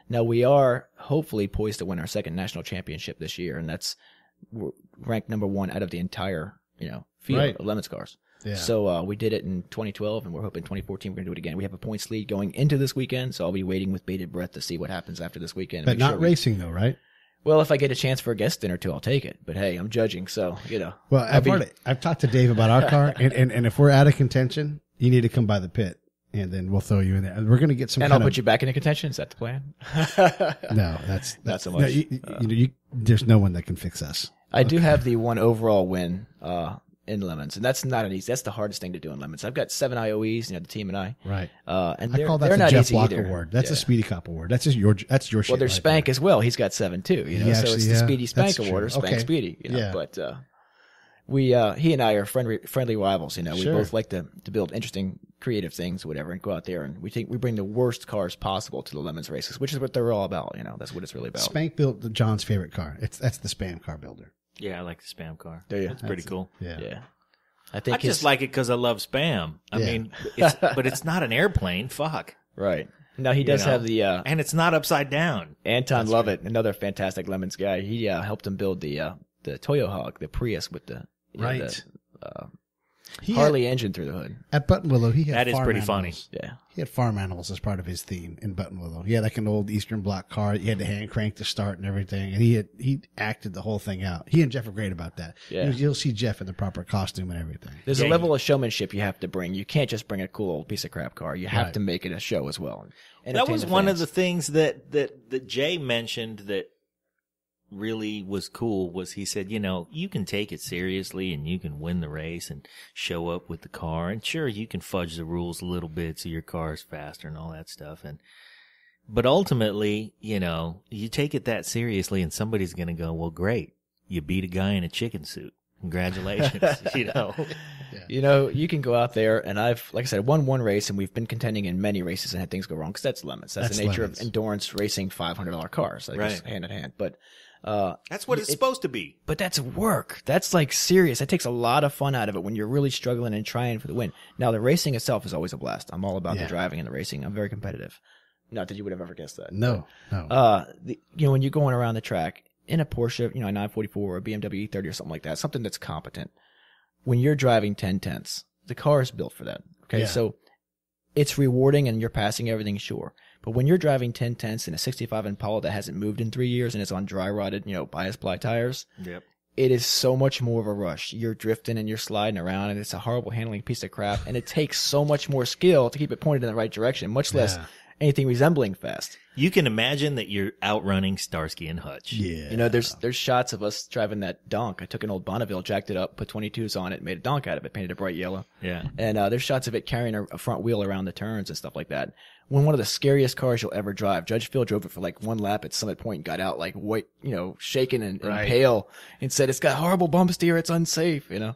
Now we are hopefully poised to win our second national championship this year. And we're ranked number 1 out of the entire, field Right. of Lemons cars. Yeah. So we did it in 2012, and we're hoping 2014 we're going to do it again. We have a points lead going into this weekend, so I'll be waiting with bated breath to see what happens after this weekend. But Make not sure racing, though, right? Well, if I get a chance for a guest dinner too, I'll take it. But hey, I'm judging, so Well, I've talked to Dave about our car, and if we're out of contention, you need to come by the pit, and then we'll throw you in there. And we're going to get some. And I'll put you back into contention. Is that the plan? No, that's Not so no, much. there's no one that can fix us. I do have the one overall win in Lemons, and that's not an easy. That's the hardest thing to do in Lemons. I've got 7 IOEs, the team and I. Right. And I they're, call that they're the not Jeff easy Bloch either. Award. That's Yeah. a Speedy Cop Award. That's your shit. Well, there's right Spank there. as well. He's got 7 too. He So actually- it's the yeah, Speedy Spank that's Award or true. Spank Okay. Speedy. Yeah. But he and I are friendly rivals. We Sure. both like to build interesting, creative things, whatever, and go out there and we bring the worst cars possible to the Lemons races, which is what they're all about. That's what it's really about. Spank built John's favorite car. That's the Spam car builder. Yeah, I like the Spam car. Do you? It's pretty cool. Yeah. Yeah. I I think just like it because I love Spam. I Yeah. mean, but it's not an airplane. Fuck. right. Now he does know? have the And it's not upside down. Anton Lovett, another fantastic Lemons guy. He helped him build the Toyo Hog, the Prius with the Right. He Harley engine through the hood. at Button Willow, he had That is farm pretty animals. Yeah. He had farm animals as part of his theme in Button Willow. He had like an old Eastern Bloc car. He had the hand crank to start and everything, and he acted the whole thing out. He and Jeff are great about that. Yeah. You'll see Jeff in the proper costume and everything. There's Yeah, a level of showmanship you have to bring. You can't just bring a cool old piece of crap car. You have Right. to make it a show as well. That Entertain was the one of fans. the things that Jay mentioned that really was cool was he said, you can take it seriously and you can win the race and show up with the car. And sure, you can fudge the rules a little bit so your car is faster and all that stuff. But ultimately, you know, you take it that seriously and somebody's going to go, well, great. You beat a guy in a chicken suit. Congratulations. You know, You know, you can go out there, and I've, like I said, won one race, and we've been contending in many races and had things go wrong, because that's limits. That's the nature limits. of endurance racing $500 cars. Like, Right. it's hand in hand. But that's what it's supposed to be. But that's work. That's like serious. That takes a lot of fun out of it when you're really struggling and trying for the win. Now, the racing itself is always a blast. I'm all about the driving and the racing. I'm very competitive. Not that you would have ever guessed that. No. You know, when you're going around the track in a Porsche, you know, a 944 or a BMW E30 or something like that, something that's competent. When you're driving 10/10ths, the car is built for that. Okay. Yeah. So it's rewarding and you're passing everything, sure. But when you're driving 10/10ths in a 65 Impala that hasn't moved in 3 years and it's on dry rotted, you know, bias ply tires, Yep. it is so much more of a rush. You're drifting and you're sliding around, and it's a horrible handling piece of crap. And it takes so much more skill to keep it pointed in the right direction, much less anything resembling fast. You can imagine that you're outrunning Starsky and Hutch. Yeah. You know, there's shots of us driving that donk. I took an old Bonneville, jacked it up, put 22s on it, made a donk out of it, painted it bright yellow. Yeah. And there's shots of it carrying a front wheel around the turns and stuff like that. When one of the scariest cars you'll ever drive, Judge Phil drove it for like one lap at Summit Point and got out like white, you know, shaken and pale, and said, "It's got horrible bumps here. It's unsafe," you know.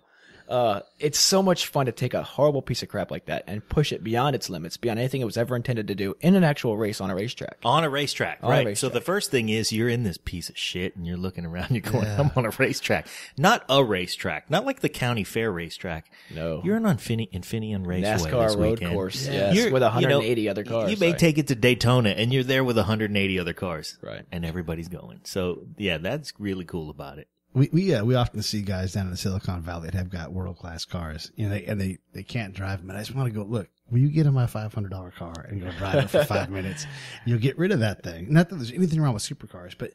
It's so much fun to take a horrible piece of crap like that and push it beyond its limits, beyond anything it was ever intended to do in an actual race on a racetrack. On a racetrack, On a right? racetrack. So the first thing is you're in this piece of shit and you're looking around, you're going, I'm on a racetrack. Not a racetrack, not like the county fair racetrack. No. You're in Infineon Raceway NASCAR this road weekend. course, yes, You're- with 180 you know, other cars. You may right. take it to Daytona and you're there with 180 other cars. Right. And everybody's going. So yeah, that's really cool about it. We often see guys down in the Silicon Valley that have got world class cars, you know, they can't drive them. And I just want to go, look, will you get in my $500 car and go drive it for 5 minutes? You'll get rid of that thing. Not that there's anything wrong with supercars, but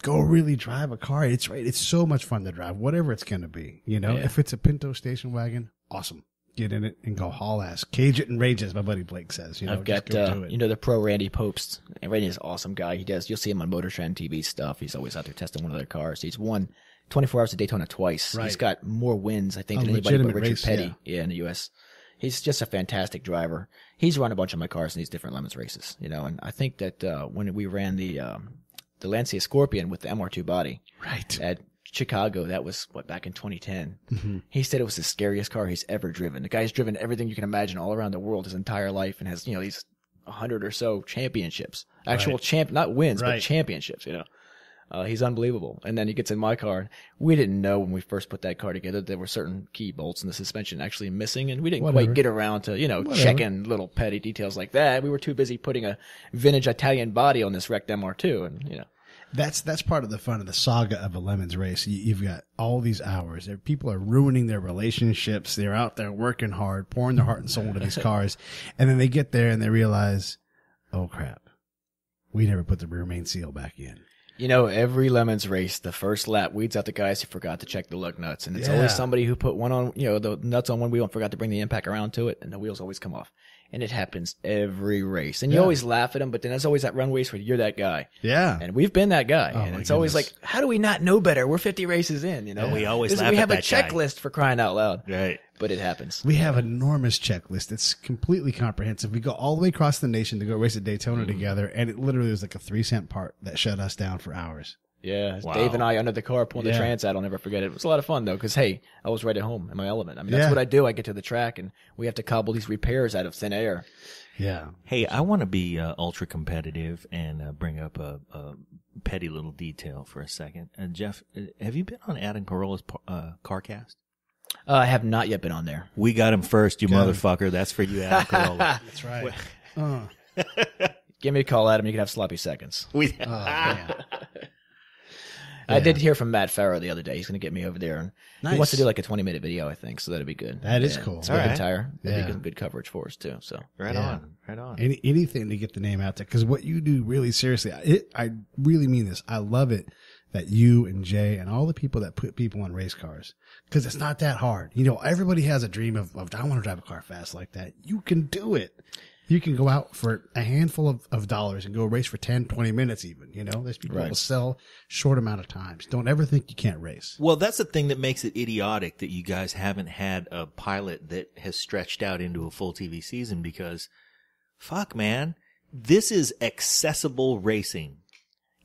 go really drive a car. It's right. It's so much fun to drive, whatever it's going to be. You know, if it's a Pinto station wagon, awesome. Get in it and go haul ass. Cage it and rage, as my buddy Blake says. You know, I've got, just go do it. you know, the pro Randy Popst. And Randy's an awesome guy. You'll see him on Motor Trend TV stuff. He's always out there testing one of their cars. He's won 24 Hours of Daytona twice. Right. He's got more wins, I think, A than anybody but legitimate Richard race, Petty. Yeah, in the U.S. He's just a fantastic driver. He's run a bunch of my cars in these different Lemons races, you know, and I think that when we ran the Lancia Scorpion with the MR2 body Right. at Chicago, that was back in 2010. He said it was the scariest car he's ever driven. The guy's driven everything you can imagine all around the world his entire life and has, you know, these 100 or so championships, actual not wins, but championships, you know. He's unbelievable. And then he gets in my car. We didn't know when we first put that car together there were certain key bolts in the suspension actually missing, and we didn't quite get around to, you know, checking little petty details like that. We were too busy putting a vintage Italian body on this wrecked MR2, and, you know. That's part of the fun of the saga of a Lemons race. You've got all these hours. People are ruining their relationships. They're out there working hard, pouring their heart and soul into these cars. And then they get there and they realize, oh crap, we never put the rear main seal back in. You know, every Lemons race, the first lap weeds out the guys who forgot to check the lug nuts. And it's always somebody who put one on, you know, the nuts on one wheel and forgot to bring the impact around to it, and the wheels always come off. And it happens every race. And you always laugh at them, but then there's always that run race where you're that guy. Yeah. And we've been that guy. Oh, and my it's always like, goodness. how do we not know better? We're 50 races in, you know? We always laugh we at have a that guy. checklist for crying out loud. Right. But it happens. We have an enormous checklist. It's completely comprehensive. We go all the way across the nation to go race at Daytona together, and it literally was like a 3-cent part that shut us down for hours. Yeah, Wow. Dave and I under the car pulling the Yeah. trans out. I'll never forget it. It was a lot of fun though, because hey, I was right at home in my element. I mean, that's Yeah. what I do. I get to the track and we have to cobble these repairs out of thin air. Yeah. Hey, I want to be ultra competitive and bring up a petty little detail for a second. Jeff, have you been on Adam Carolla's CarCast? I have not yet been on there. We got him first, you Got him. motherfucker. That's for you, Adam Carolla. That's right. Give me a call, Adam. You can have sloppy seconds. We, Oh, man. I did hear from Matt Farrow the other day. He's going to get me over there, and he Nice. wants to do like a 20-minute video, I think. So that'd be good. That is cool. It's All good right. tire. That'd Yeah. be good coverage for us too. So right Yeah. on, right on. Anything to get the name out there, because what you do really seriously, I really mean this. I love it that you and Jay and all the people that put people on race cars, because it's not that hard. You know, everybody has a dream of I want to drive a car fast like that. You can do it. You can go out for a handful of dollars and go race for 10, 20 minutes even. You know, there's people who will sell short amount of times. Don't ever think you can't race. Well, that's the thing that makes it idiotic that you guys haven't had a pilot that has stretched out into a full TV season, because fuck, man, this is accessible racing.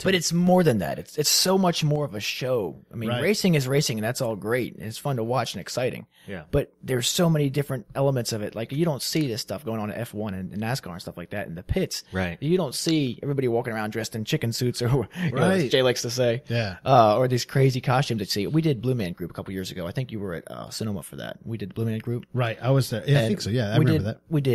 But it's more than that. It's so much more of a show. I mean, Right. racing is racing, and that's all great. And it's fun to watch and exciting. Yeah. But there's so many different elements of it. Like, you don't see this stuff going on in F1 and NASCAR and stuff like that in the pits. Right. You don't see everybody walking around dressed in chicken suits, or you know, Right. as Jay likes to say. Yeah. Or these crazy costumes that you see. We did Blue Man Group a couple years ago. I think you were at Sonoma for that. We did Blue Man Group. Right. I was there. Yeah, I And think so. Yeah, I we remember did,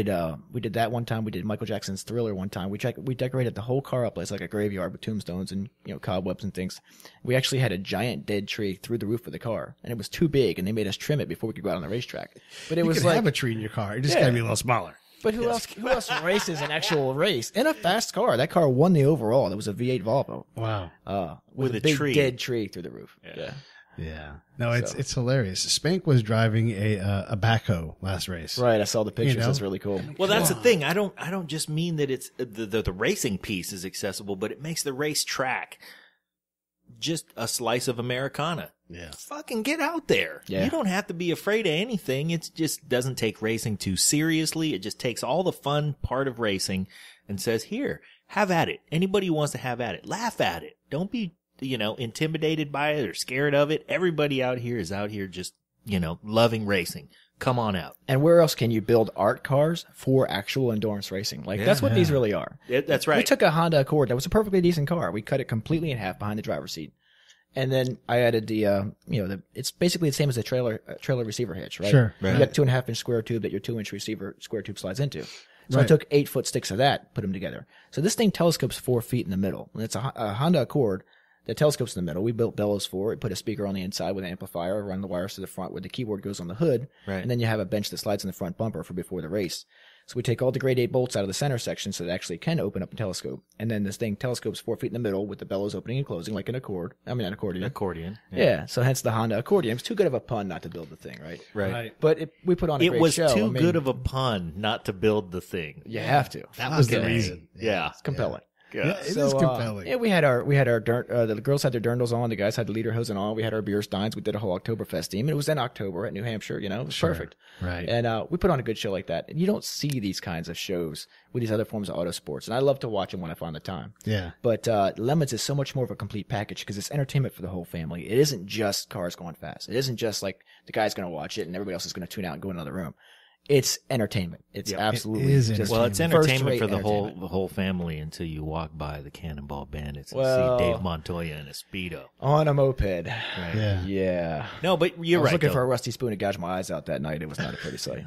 that. We did that one time. We did Michael Jackson's Thriller one time. We decorated the whole car up as like a graveyard with tombstones and, you know, cobwebs and things. We actually had a giant dead tree through the roof of the car, and it was too big, and they made us trim it before we could go out on the racetrack. But it You was could like, have a tree in your car. It just Yeah. got to be a little smaller. but who else races an actual race in a fast car? That car won the overall. It was a V8 Volvo. Wow. With a a big tree. dead tree through the roof. Yeah. Yeah. No, it's hilarious. Spank was driving a backhoe last race. Right. I saw the pictures. You know? That's really cool. Well, that's the thing. I don't just mean that it's the racing piece is accessible, but it makes the race track just a slice of Americana. Yeah. Fucking get out there. Yeah. You don't have to be afraid of anything. It just doesn't take racing too seriously. It just takes all the fun part of racing and says, here, have at it. Anybody who wants to have at it, laugh at it. Don't be, intimidated by it or scared of it. Everybody out here is out here just, loving racing. Come on out. And where else can you build art cars for actual endurance racing? Like, that's what these really are. That's right. We took a Honda Accord that was a perfectly decent car. We cut it completely in half behind the driver's seat. And then I added it's basically the same as a trailer receiver hitch, right? Sure. Right. You got 2.5-inch square tube that your 2-inch receiver square tube slides into. So I Right. took 8-foot sticks of that, put them together. So this thing telescopes 4 feet in the middle. And it's a Honda Accord that telescopes in the middle. We built bellows for it, put a speaker on the inside with an amplifier, run the wires to the front where the keyboard goes on the hood. Right. And then you have a bench that slides in the front bumper for before the race. So we take all the grade 8 bolts out of the center section so it actually can open up and telescope. And then this thing telescopes 4 feet in the middle with the bellows opening and closing like an accordion. Accordion. Yeah. So hence the Honda accordion. It was too good of a pun not to build the thing, right? Right. But we put on a It great was show. too I mean, good of a pun not to build the thing. You have to. That was the Okay. reason. Yeah. It's compelling. Yeah, it So, is compelling. yeah, we had our the girls had their dirndls on, the guys had the lederhosen on. We had our beer steins. We did a whole Oktoberfest theme. And it was in October at New Hampshire. It was perfect. Right. And we put on a good show like that. And you don't see these kinds of shows with these other forms of auto sports. And I love to watch them when I find the time. Yeah. But Lemons is so much more of a complete package because it's entertainment for the whole family. It isn't just cars going fast. It isn't just like the guy's going to watch it and everybody else is going to tune out and go in another room. It's entertainment. It's absolutely It is just Well, it's first-rate entertainment for the entertainment. whole family until you walk by the Cannonball Bandits and Well- see Dave Montoya in a Speedo. On a moped. Right. Yeah. Yeah. No, but you're I was right. looking for a though. rusty spoon to gouge my eyes out that night. It was not a pretty sight.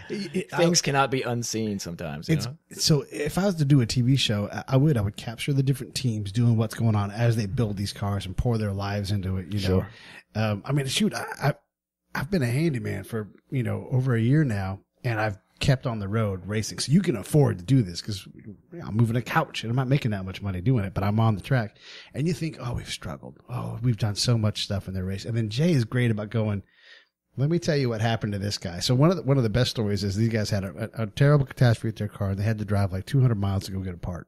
Things cannot be unseen sometimes. You It's know? so if I was to do a TV show, I would capture the different teams doing what's going on as they build these cars and pour their lives into it. Sure. I mean, shoot, I've been a handyman for over a year now, and I've kept on the road racing, so you can afford to do this because I'm moving a couch and I'm not making that much money doing it, but I'm on the track. And you think, oh, we've struggled. Oh, we've done so much stuff in their race. And then Jay is great about going, let me tell you what happened to this guy. So one of the best stories is these guys had a terrible catastrophe with their car, and they had to drive like 200 miles to go get a part.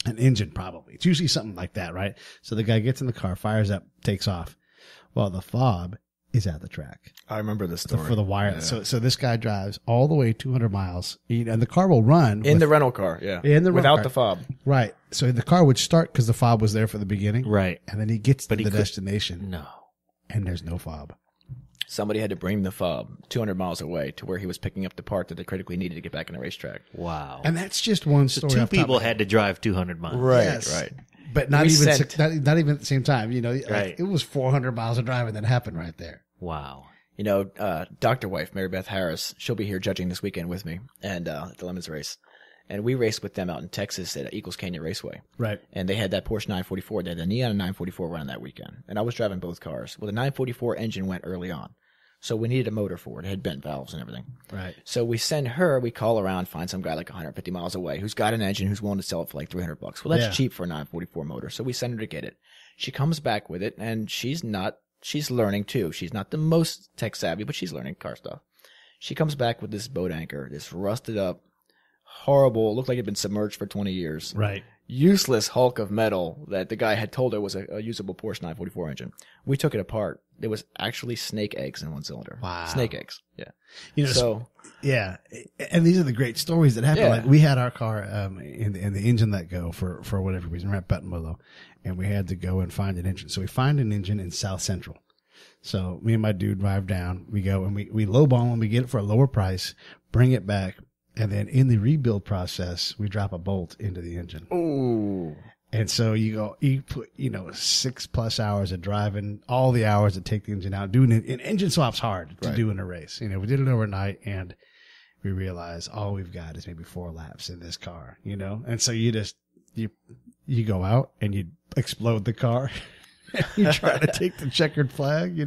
An engine, probably. It's usually something like that, right? So the guy gets in the car, fires up, takes off. Well, the fob is at the track I remember this story. for the wireless. Yeah. So this guy drives all the way 200 miles, and the car will run in the rental car, yeah. In the rental without car. the fob. Right. So the car would start because the fob was there for the beginning. Right. And then he gets But to he the could- destination, No. and there's no fob. Somebody had to bring the fob 200 miles away to where he was picking up the part that they critically needed to get back in the racetrack. Wow. And that's just one So story. two off the top people of my had to drive 200 miles. Yes. Right. But not We even sent- not even at the same time. Like, Right. it was 400 miles of driving that happened right there. Wow. Dr. Wife, Mary Beth Harris, she'll be here judging this weekend with me and at the Lemons race. And we raced with them out in Texas at Eagles Canyon Raceway. Right. And they had that Porsche 944. They had the Neon 944 running that weekend. And I was driving both cars. Well, the 944 engine went early on. So we needed a motor for it. It had bent valves and everything. Right. So we call around, find some guy like 150 miles away who's got an engine who's willing to sell it for like $300. Well, that's Yeah. cheap for a 944 motor. So we send her to get it. She comes back with it, and she's learning too. She's not the most tech savvy, but she's learning car stuff. She comes back with this boat anchor, this rusted up, horrible, looked like it had been submerged for 20 years. Right. useless hulk of metal that the guy had told her was a usable Porsche 944 engine. We took it apart. There was actually snake eggs in one cylinder. Wow. Snake eggs. Yeah. You know, So yeah, and these are the great stories that happen. Yeah. Like we had our car in the engine let go for whatever reason. We're at Buttonwillow, and we had to go and find an engine. So we find an engine in South Central. So me and my dude drive down. We go and we lowball and we get it for a lower price, bring it back, and then in the rebuild process, we drop a bolt into the engine. ooh. And so you put 6+ hours of driving, all the hours that take the engine out, doing it. And engine swap's hard to do in a race. We did it overnight, and we realized all we've got is maybe 4 laps in this car, And so you go out and you explode the car. You try to take the checkered flag,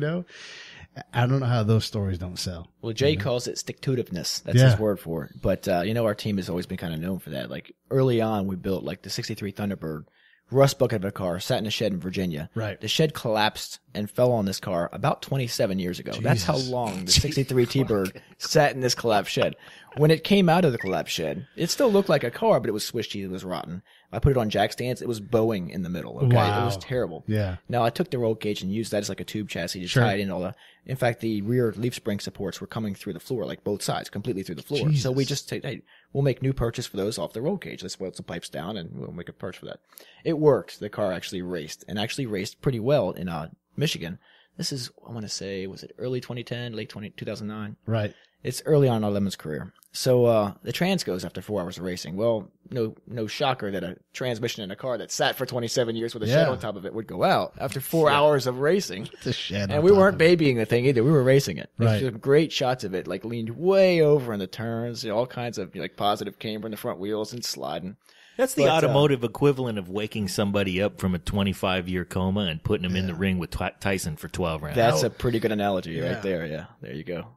I don't know how those stories don't sell. Well, Jay calls it stick-to-itiveness. That's his word for it. But, our team has always been kind of known for that. Like, early on, we built, like, the 63 Thunderbird, rust bucket of a car, sat in a shed in Virginia. Right. The shed collapsed and fell on this car about 27 years ago. That's how long the 63 T-Bird sat in this collapsed shed. When it came out of the collapsed shed, it still looked like a car, but it was swishy. It was rotten. I put it on jack stands. It was bowing in the middle. Okay. Wow. It was terrible. Yeah. Now, I took the roll cage and used that as like a tube chassis to tie it in all the. In fact, the rear leaf spring supports were coming through the floor, like both sides, completely through the floor. Jesus. So we just said, hey, we'll make new purchase for those off the roll cage. Let's weld some pipes down and we'll make a purchase for that. It worked. The car actually raced pretty well in Michigan. This is, I want to say, was it early 2010, late 2009? Right. It's early on in our Lemon's career. So the trans goes after 4 hours of racing. Well, no shocker that a transmission in a car that sat for 27 years with a shed on top of it would go out after 4 hours of racing. The shed. And we weren't babying the thing either. We were racing it. Right. There's some great shots of it, like leaned way over in the turns, all kinds of like positive camber in the front wheels and sliding. That's the automotive equivalent of waking somebody up from a 25-year coma and putting them in the ring with Tyson for 12 rounds. That's a pretty good analogy right there. Yeah, there you go.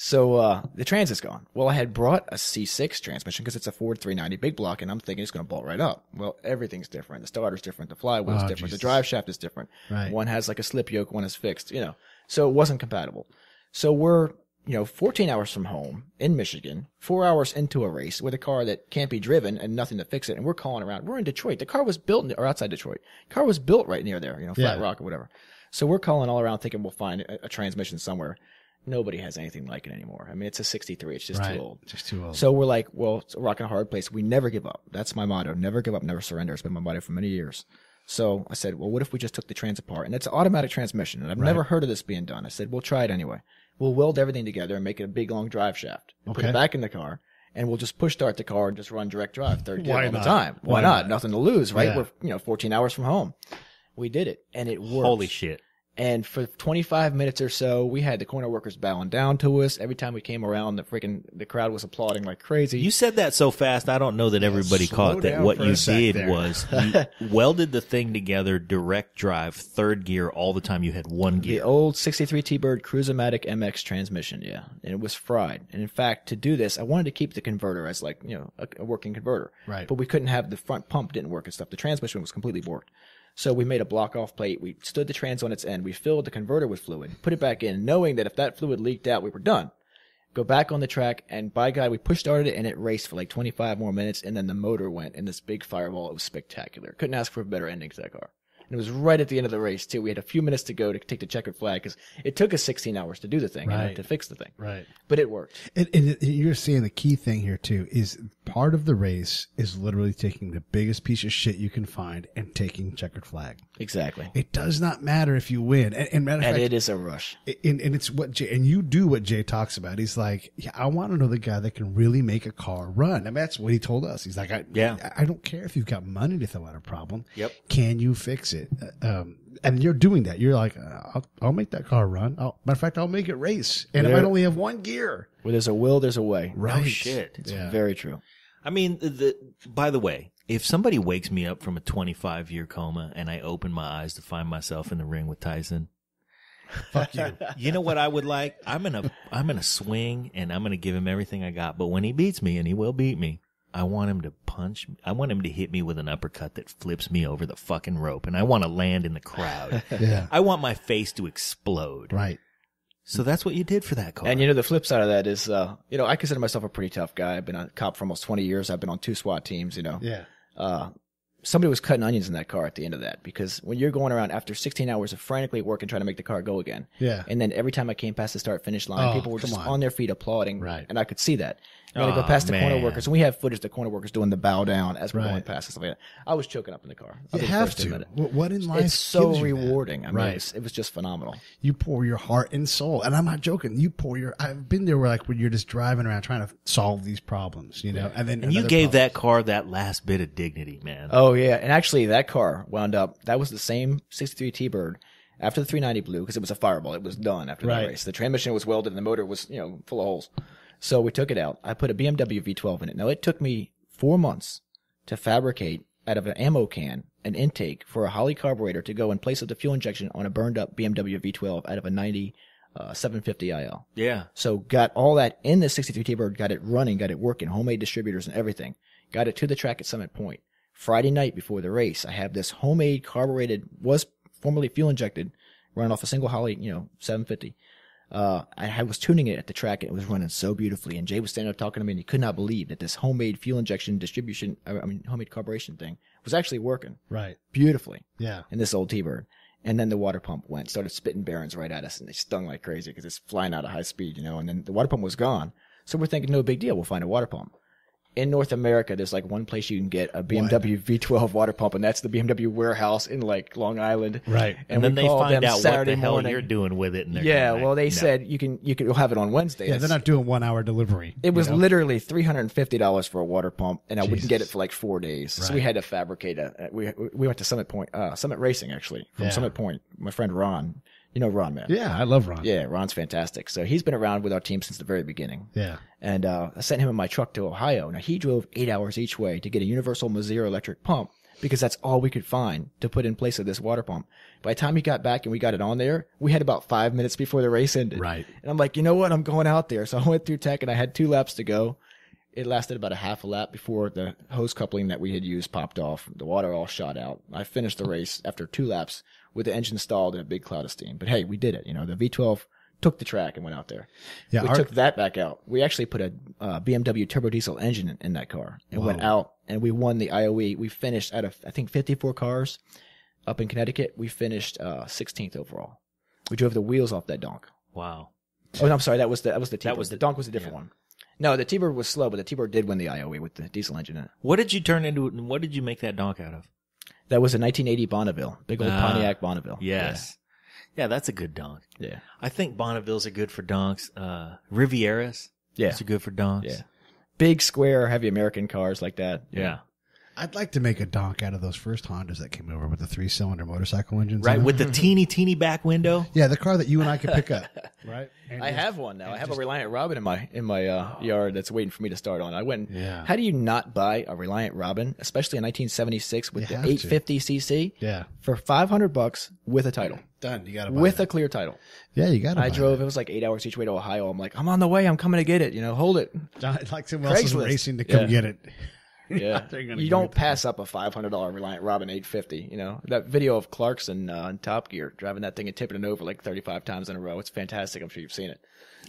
So the trans is gone. Well, I had brought a C6 transmission because it's a Ford 390 big block, and I'm thinking it's going to bolt right up. Well, everything's different. The starter's different. The flywheel's different. Jesus. The drive shaft is different. Right. One has like a slip yoke, one is fixed, So it wasn't compatible. So we're, 14 hours from home in Michigan, 4 hours into a race with a car that can't be driven and nothing to fix it, and we're calling around. We're in Detroit. The car was built, or outside Detroit. The car was built right near there, Flat Rock or whatever. So we're calling all around thinking we'll find a transmission somewhere. Nobody has anything like it anymore. I mean, it's a 63. It's just too old. Just too old. So we're like, well, it's a rock and a hard place. We never give up. That's my motto. Never give up, never surrender. It's been my motto for many years. So I said, well, what if we just took the trans apart? And it's an automatic transmission. And I've never heard of this being done. I said, we'll try it anyway. We'll weld everything together and make it a big, long drive shaft. Put it back in the car. And we'll just push start the car and just run direct drive, third gear all the time. Why not? Nothing to lose, right? Yeah. We're, 14 hours from home. We did it. And it worked. Holy shit. And for 25 minutes or so, we had the corner workers bowing down to us. Every time we came around, the crowd was applauding like crazy. You said that so fast, I don't know that everybody caught that. What you did was you welded the thing together, direct drive, third gear, all the time. You had one gear. The old 63 T-Bird Cruise-O-Matic MX transmission, yeah. And it was fried. And in fact, to do this, I wanted to keep the converter as like, a working converter. Right. But we couldn't have the front pump didn't work and stuff. The transmission was completely borked. So we made a block-off plate. We stood the trans on its end. We filled the converter with fluid, put it back in, knowing that if that fluid leaked out, we were done. Go back on the track, and by God, we push-started it, and it raced for like 25 more minutes, and then the motor went in this big fireball. It was spectacular. Couldn't ask for a better ending to that car. And it was right at the end of the race, too. We had a few minutes to go to take the checkered flag, because it took us 16 hours to do the thing, to fix the thing. Right. But it worked. And you're seeing the key thing here, too, is part of the race is literally taking the biggest piece of shit you can find and taking checkered flag. Exactly. It does not matter if you win. And matter of fact, it is a rush. And it's what Jay, and you do what Jay talks about. He's like, yeah, I want to know the guy that can really make a car run. I mean, that's what he told us. He's like, I don't care if you've got money to throw at a problem. Yep. Can you fix it? And you're doing that. You're like, I'll make that car run. Matter of fact, I'll make it race. And it might only have one gear. Where there's a will, there's a way. Right. Oh, shit. It's very true. I mean, by the way, if somebody wakes me up from a 25-year coma and I open my eyes to find myself in the ring with Tyson, Fuck you. you know what I would like? I'm gonna swing and I'm gonna give him everything I got. But when he beats me, and he will beat me, I want him to punch me. I want him to hit me with an uppercut that flips me over the fucking rope, and I want to land in the crowd. Yeah. I want my face to explode. Right. So that's what you did for that car. And the flip side of that is, I consider myself a pretty tough guy. I've been a cop for almost 20 years. I've been on 2 SWAT teams, Yeah. somebody was cutting onions in that car at the end of that, because when you're going around after 16 hours of frantically working trying to make the car go again, Yeah. and then every time I came past the start-finish line, Oh, people were come just on. on their feet applauding, Right. and I could see that. And when I go past the corner man. workers, and we have footage of the corner workers doing the bow down as we're Right. going past and stuff like that. I was choking up in the car. I'll You be the have first to. admit it. What in life It's so gives you that? rewarding. I mean, Right. it was just phenomenal. You pour your heart and soul, and I'm not joking. You pour your. I've been there where when you're just driving around trying to solve these problems, and then And you another gave problem. that car that last bit of dignity, man. Oh yeah, and actually that car wound up. That was the same '63 T-Bird after the 390 blew, because it was a fireball. It was done after Right. that race. The transmission was welded and the motor was full of holes. So we took it out. I put a BMW V12 in it. Now it took me 4 months to fabricate out of an ammo can an intake for a Holley carburetor to go in place of the fuel injection on a burned up BMW V12 out of a 90 750 IL. Yeah. So got all that in the 63 T-Bird, got it running, got it working, homemade distributors and everything. Got it to the track at Summit Point. Friday night before the race, I have this homemade carbureted, was formerly fuel injected, running off a single Holley, 750. I was tuning it at the track and it was running so beautifully. And Jay was standing up talking to me and he could not believe that this homemade fuel injection distribution, homemade carburation thing was actually working Right. beautifully Yeah. in this old T-Bird. And then the water pump started spitting bearings right at us and they stung like crazy because it's flying out at high speed, and then the water pump was gone. So we're thinking, no big deal. We'll find a water pump. In North America, there's like one place you can get a BMW V12 water pump, and that's the BMW warehouse in like Long Island. Right. And then we they called find them out Saturday what the hell morning. you're doing with it. And they're Yeah, going, well, they no. said you'll have it on Wednesday. Yeah, they're not doing 1 hour delivery. It was you know? literally $350 for a water pump, and I wouldn't get it Jesus. for like 4 days. So Right. we had to fabricate we went to Summit Point, Summit Racing actually, from Yeah. Summit Point. My friend Ron, you know Ron, man. Yeah, I love Ron. Yeah, Ron's fantastic. So he's been around with our team since the very beginning. Yeah. And I sent him in my truck to Ohio. Now, he drove 8 hours each way to get a universal Mazir electric pump because that's all we could find to put in place of this water pump. By the time he got back and we got it on there, we had about 5 minutes before the race ended. Right. And I'm like, you know what? I'm going out there. So I went through tech and I had 2 laps to go. It lasted about a half a lap before the hose coupling that we had used popped off. The water all shot out. I finished the race after 2 laps with the engine stalled in a big cloud of steam. But hey, we did it. The V12 took the track and went out there. Yeah, We took that back out. We actually put a BMW turbo diesel engine in that car and went out and we won the IOE. We finished out of, I think, 54 cars up in Connecticut. We finished 16th overall. We drove the wheels off that donk. Wow. Oh, no, I'm sorry. That was the T-Bird. was the donk was a different one. No, the T-Bird was slow, but the T-Bird did win the IOE with the diesel engine in it. What did you turn into? What did you make that donk out of? That was a 1980 Bonneville. Big old Pontiac Bonneville. Yes. Yeah, that's a good donk. Yeah. I think Bonnevilles are good for donks. Rivieras. Yeah. Those are good for donks. Yeah. Big, square, heavy American cars like that. Yeah. I'd like to make a donk out of those first Hondas that came over with the 3-cylinder motorcycle engines. Right, in with them. the teeny back window. Yeah, the car that you and I could pick up. Right. And I have one now. I have a Reliant Robin in my yard that's waiting for me to start on. I went. Yeah. How do you not buy a Reliant Robin, especially in 1976 with You the have to. 850cc Yeah. for $500 with a title, Done. You got to buy with that. a clear title? Yeah, you got to. I drove. It was like 8 hours each way to Ohio. I'm like, I'm on the way. I'm coming to get it. Hold it. I'd like someone else is Craigslist. racing to come Yeah. get it. Yeah, They're gonna you give don't it to pass up a $500 Reliant Robin 850. That video of Clarkson in Top Gear driving that thing and tipping it over like 35 times in a row. It's fantastic. I'm sure you've seen it.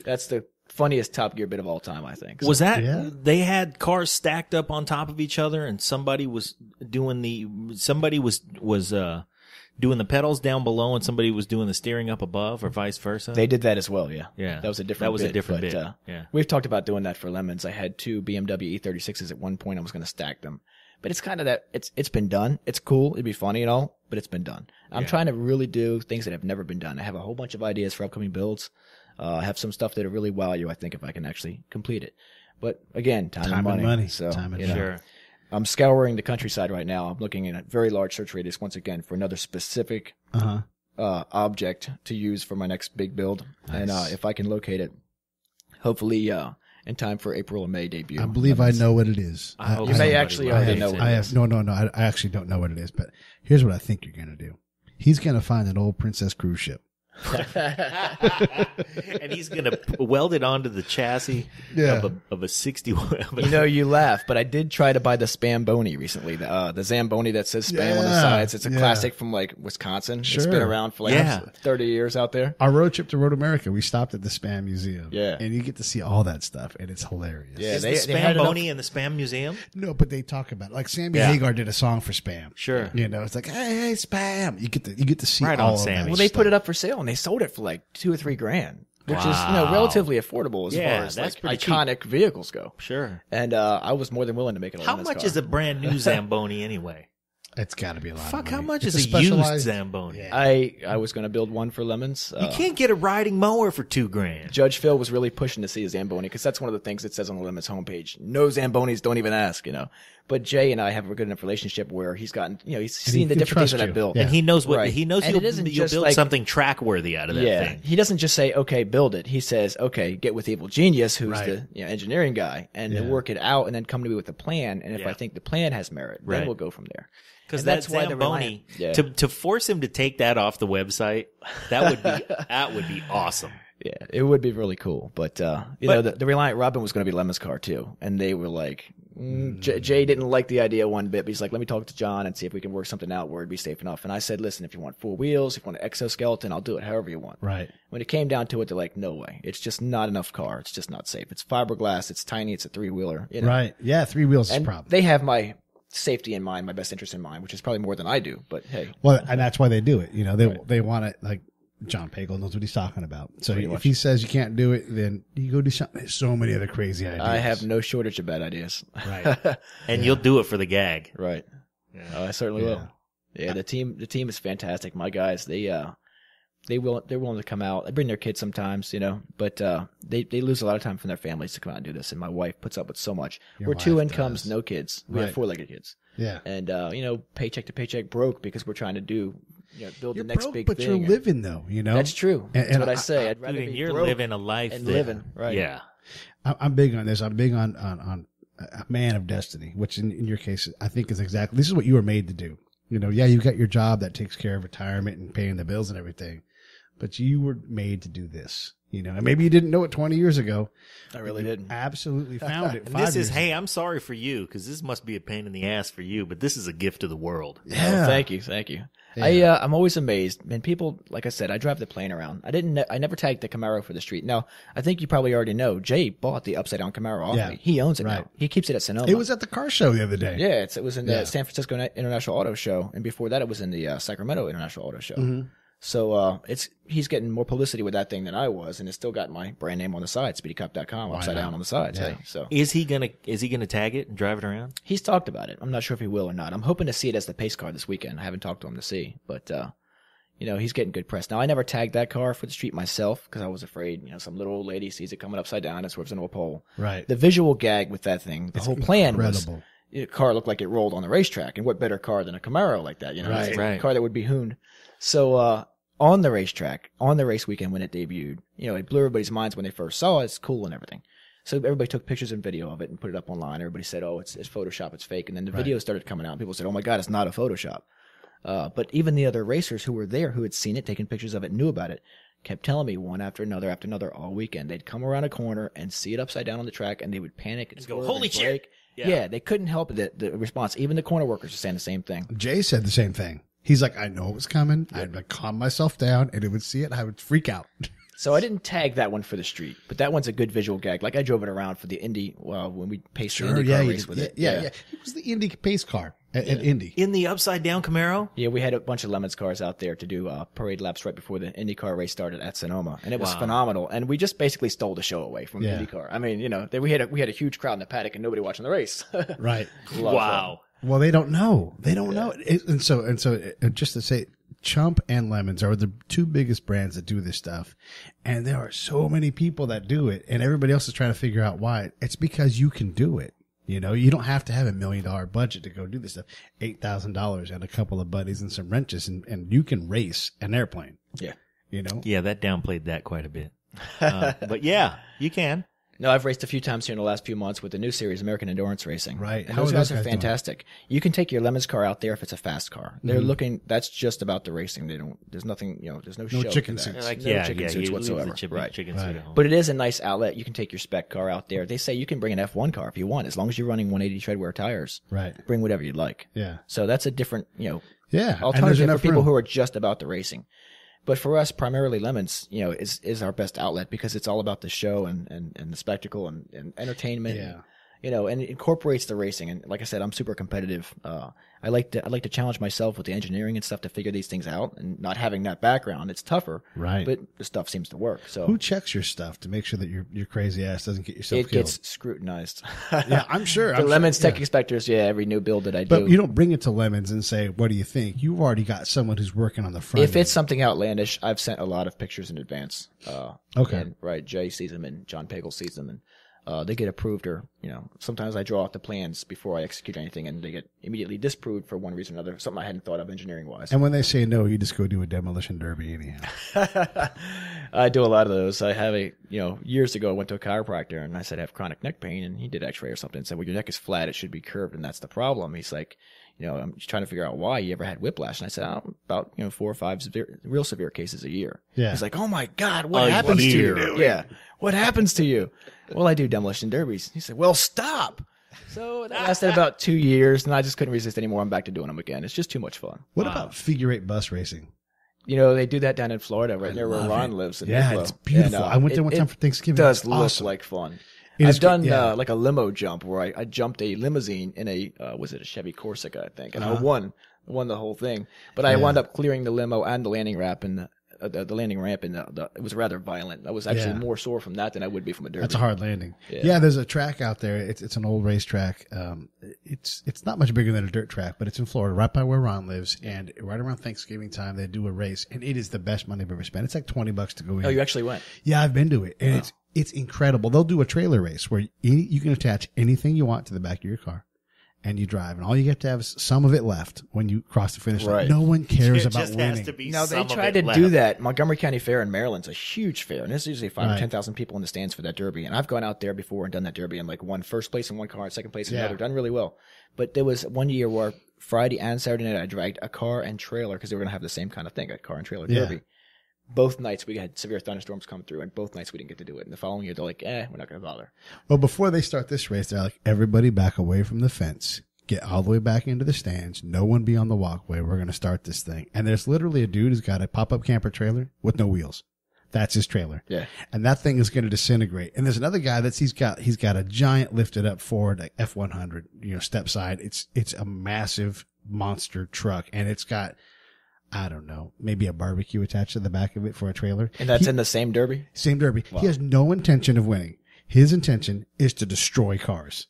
That's the funniest Top Gear bit of all time, I think. Was that Yeah. they had cars stacked up on top of each other, and somebody was doing the doing the pedals down below, and somebody was doing the steering up above, or vice versa. They did that as well, yeah. Yeah. That was a different That was a bit, different but, bit, yeah. We've talked about doing that for Lemons. I had 2 BMW E36s at one point. I was going to stack them. But it's kind of that, it's been done. It's cool. It'd be funny and all, but it's been done. I'm trying to really do things that have never been done. I have a whole bunch of ideas for upcoming builds. I have some stuff that'll really wow you, I think, if I can actually complete it. But again, time and money. So, Time and Sure. I'm scouring the countryside right now. I'm looking at a very large search radius once again for another specific object to use for my next big build. And if I can locate it, hopefully in time for April or May debut. I believe I know what it is. I hope You may somebody actually already locates know it. what I it have is. no. I actually don't know what it is. But here's what I think you're going to do. He's going to find an old Princess cruise ship. And he's going to weld it onto the chassis of a 60. You laugh, but I did try to buy the Spamboni recently. The Zamboni that says Spam on the sides. It's a classic from like Wisconsin. It's been around for like 30 years out there. Our road trip to Road America, we stopped at the Spam Museum. Yeah. And you get to see all that stuff, and it's hilarious. Yeah, Is the Spamboni in the Spam Museum? No, but they talk about it. Like Sammy Hagar did a song for Spam. Sure. It's like, hey, Spam. You get to see Right all on, of Sammy. that Well, they stuff. put it up for sale and they sold it for like $2 or $3 grand, which is relatively affordable as far as that's like pretty iconic vehicles go. Sure. And I was more than willing to make it a How Lemons much car. is a brand new Zamboni anyway? It's got to be a lot. Fuck, of how money. much It's is a specialized used Zamboni? Yeah. I was going to build one for Lemons. You can't get a riding mower for $2 grand. Judge Phil was really pushing to see a Zamboni because that's one of the things it says on the Lemons homepage. No Zambonis, don't even ask, But Jay and I have a good enough relationship where he's gotten, he's seen the can different things trust that I you. built. Yeah. And he knows what Right. he knows. And You'll, it isn't you'll just build like- something track worthy out of that thing. He doesn't just say, okay, build it. He says, okay, get with Evil Genius, who's Right. the engineering guy, and then work it out and then come to me with a plan. And if I think the plan has merit, then Right. we'll go from there. Because And that that's why they're Zamboni, reliant- to force him to take that off the website, that would be awesome. Yeah, it would be really cool. But, the Reliant Robin was going to be Lemons' car too. And they were like, Jay didn't like the idea one bit, but he's like, let me talk to John and see if we can work something out where it'd be safe enough. And I said, listen, if you want 4 wheels, if you want an exoskeleton, I'll do it however you want. Right. When it came down to it, they're like, no way. It's just not enough car. It's just not safe. It's fiberglass. It's tiny. It's a 3-wheeler. Right. Yeah, 3 wheels is a And problem. they have my safety in mind, my best interest in mind, which is probably more than I do. But hey, Well, and that's why they do it. They want it like John Pagel knows what he's talking about. So Pretty if much. he says you can't do it, then you go do something. There's so many other crazy ideas. I have no shortage of bad ideas. Right. And you'll do it for the gag. Right. Oh, I certainly will. Yeah, the team is fantastic. My guys, they're willing to come out. They bring their kids sometimes, but they lose a lot of time from their families to come out and do this. And my wife puts up with so much. Your We're 2 wife incomes, does. no kids. We have Right. 4-legged kids. Yeah. And paycheck to paycheck broke because we're trying to build You're the next broke, big but thing. you're living though, That's true. And- That's and what I say. I'd rather Dude, be you're broke living a life and that, living, right? Yeah. I'm big on this. I'm big on a man of destiny, which in your case, I think is exactly, this is what you were made to do. You've got your job that takes care of retirement and paying the bills and everything, but you were made to do this, and maybe you didn't know it 20 years ago. I really didn't. Absolutely found it. And 5 this is, years hey, ago. I'm sorry for you because this must be a pain in the ass for you, but this is a gift to the world. Yeah. Oh, thank you. Yeah. I'm always amazed. And people, like I said, I drive the plane around. I never tagged the Camaro for the street. Now, I think you probably already know, Jay bought the upside down Camaro off me. He owns it right. now. He keeps it at Sonoma. It was at the car show the other day. Yeah, it was in the Yeah. San Francisco International Auto Show. And before that, it was in the Sacramento International Auto Show. Mm-hmm. So, he's getting more publicity with that thing than I was. And it's still got my brand name on the side, speedycop.com, upside down on the sides. Yeah. Hey, so. Is he gonna tag it and drive it around? He's talked about it. I'm not sure if he will or not. I'm hoping to see it as the pace car this weekend. I haven't talked to him to see, but he's getting good press. Now, I never tagged that car for the street myself because I was afraid, some little old lady sees it coming upside down and swerves into a pole. Right. The visual gag with that thing, the whole plan was incredible. the car looked like it rolled on the racetrack, and what better car than a Camaro like that? Right. It's Right. a car that would be hooned. So on the racetrack, on the race weekend when it debuted, it blew everybody's minds when they first saw it. It's cool and everything. So everybody took pictures and video of it and put it up online. Everybody said, "Oh, it's Photoshop, it's fake." And then the videos started coming out. And people said, "Oh my God, it's not a Photoshop." But even the other racers who were there, who had seen it, taken pictures of it, knew about it, kept telling me one after another all weekend. They'd come around a corner and see it upside down on the track, and they would panic and go, swerve "Holy and shit!" brake. Yeah. Yeah, they couldn't help the response. Even the corner workers were saying the same thing. Jay said the same thing. He's like, I know it was coming. I'd like calm myself down, and it would see it. I would freak out. So I didn't tag that one for the street, but that one's a good visual gag. Like I drove it around for the Indy, when we paced the Indy car race with it. Yeah. It was the Indy pace car at Indy. In the upside down Camaro? Yeah, we had a bunch of Lemons cars out there to do parade laps right before the IndyCar race started at Sonoma, and it was phenomenal. And we just basically stole the show away from IndyCar. I mean, we had a huge crowd in the paddock and nobody watching the race. Right. Wow. Well, they don't know. They don't know. And so just to say, Chump and Lemons are the 2 biggest brands that do this stuff. And there are so many people that do it, and everybody else is trying to figure out why. It's because you can do it. You don't have to have $1 million budget to go do this stuff. $8,000 and a couple of buddies and some wrenches, and you can race an airplane. Yeah. Yeah, that downplayed that quite a bit. But yeah, you can. No, I've raced a few times here in the last few months with the new series, American Endurance Racing. Right. And How those are guys those are guys doing? fantastic. You can take your Lemons car out there if it's a fast car. They're looking. That's just about the racing. There's nothing. There's no show chicken to that. suits. Like, No chicken suits you leave whatsoever. the chicken, Right. chicken Right. suit at home. But it is a nice outlet. You can take your spec car out there. They say you can bring an F1 car if you want, as long as you're running 180 treadwear tires. Right. Bring whatever you'd like. Yeah. So that's a different, Yeah. And there's alternative for enough people room. who are just about the racing. But for us, primarily Lemons, is our best outlet because it's all about the show and the spectacle and entertainment. Yeah. And it incorporates the racing. And like I said, I'm super competitive. I like to challenge myself with the engineering and stuff to figure these things out. And not having that background, it's tougher. Right. But the stuff seems to work. So Who checks your stuff to make sure that your crazy ass doesn't get yourself it killed? gets scrutinized. Yeah, I'm sure. The Lemons Tech Inspectors, every new build that I do. But you don't bring it to Lemons and say, what do you think? You've already got someone who's working on the front If end. it's something outlandish, I've sent a lot of pictures in advance. Okay. And, right. Jay sees them and John Pagel sees them and they get approved or, sometimes I draw out the plans before I execute anything and they get immediately disproved for one reason or another, something I hadn't thought of engineering wise. And when they say no, you just go do a demolition derby anyhow. I do a lot of those. I have years ago I went to a chiropractor and I said I have chronic neck pain and he did x-ray or something and said, well, your neck is flat. It should be curved and that's the problem. He's like, I'm just trying to figure out why you ever had whiplash. And I said, about 4 or 5 real severe cases a year. Yeah. He's like, oh my God, what happens to you? Yeah. What happens to you? Well, I do demolition derbies. He said, well, stop. So that lasted about 2 years and I just couldn't resist anymore. I'm back to doing them again. It's just too much fun. What about figure eight bus racing? They do that down in Florida, right near where Ron lives. In Yeah, Niplo. it's beautiful. And, I went there one time for Thanksgiving. It does It's look awesome. like fun. It is I've done yeah. like a limo jump where I jumped a limousine in a was it a Chevy Corsica, I think, and I won the whole thing. But I wound up clearing the limo and the landing ramp and the landing ramp, and it was rather violent. I was actually more sore from that than I would be from a derby. That's a hard landing. Yeah. Yeah, there's a track out there. It's an old racetrack. It's not much bigger than a dirt track, but it's in Florida, right by where Ron lives. And right around Thanksgiving time, they do a race, and it is the best money I've ever spent. It's like $20 to go in. Oh, you actually went? Yeah, I've been to it, and it's incredible. They'll do a trailer race where you can attach anything you want to the back of your car. And you drive, and all you have to have is some of it left when you cross the finish line. Right. No one cares It about just winning. has to be No, they some of tried it to left. do that. Montgomery County Fair in Maryland's a huge fair, and there's usually 5 Right. or 10,000 people in the stands for that derby. And I've gone out there before and done that derby and like won first place in one car and second place in Yeah. another, done really well. But there was one year where Friday and Saturday night I dragged a car and trailer because they were going to have the same kind of thing, a car and trailer Yeah. derby. Both nights we had severe thunderstorms come through, and both nights we didn't get to do it. And the following year they're like, we're not going to bother. Well, before they start this race, they're like, everybody back away from the fence. Get all the way back into the stands. No one be on the walkway. We're going to start this thing. And there's literally a dude who's got a pop-up camper trailer with no wheels. That's his trailer. Yeah. And that thing is going to disintegrate. And there's another guy he's got a giant lifted up Ford like F100, step side. It's a massive monster truck, and it's got, I don't know, maybe a barbecue attached to the back of it for a trailer. And that's in the same derby? Same derby. Wow. He has no intention of winning. His intention is to destroy cars.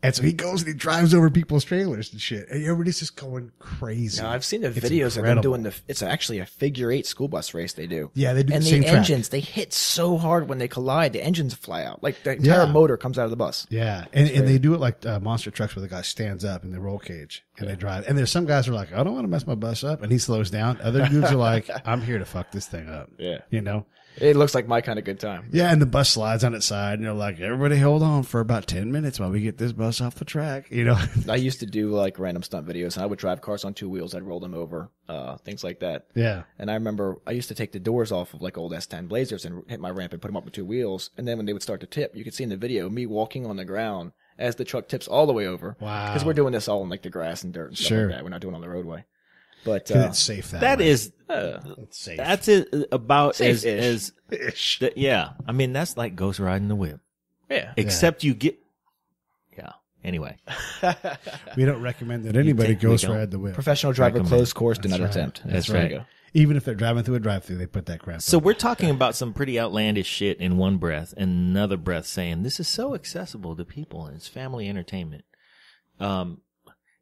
And so he goes and he drives over people's trailers and shit. And everybody's just going crazy. Now, I've seen the It's videos of them incredible. doing it's actually a figure 8 school bus race they do. Yeah, they do and the same track. engines, they hit so hard when they collide, the engines fly out. Like the entire Yeah. motor comes out of the bus. Yeah. And they do it like monster trucks where the guy stands up in the roll cage and they drive. And there's some guys who are like, I don't want to mess my bus up. And he slows down. Other dudes are like, I'm here to fuck this thing up. Yeah. It It looks like my kind of good time. Yeah, and the bus slides on its side, and they're like, everybody hold on for about 10 minutes while we get this bus off the track, I used to do like random stunt videos, and I would drive cars on 2 wheels. I'd roll them over, things like that. Yeah. And I remember I used to take the doors off of like old S10 Blazers and hit my ramp and put them up with 2 wheels. And then when they would start to tip, you could see in the video me walking on the ground as the truck tips all the way over. Wow. Because we're doing this all in like the grass and dirt and stuff Sure. like that. We're not doing it on the roadway. But 'Cause it's safe That way. is, It's safe. that's it about as, Safe-ish. as, yeah. I mean, that's like ghost riding the whip. yeah. Except you get, yeah. Anyway. We don't recommend that anybody take- we ghost don't. ride the whip. Professional driver Recommend. closed course, do not That's right. attempt. That's There you right. go. Even if they're driving through a drive-through, they put that crap So on. we're talking about some pretty outlandish shit in one breath and another breath saying this is so accessible to people and it's family entertainment.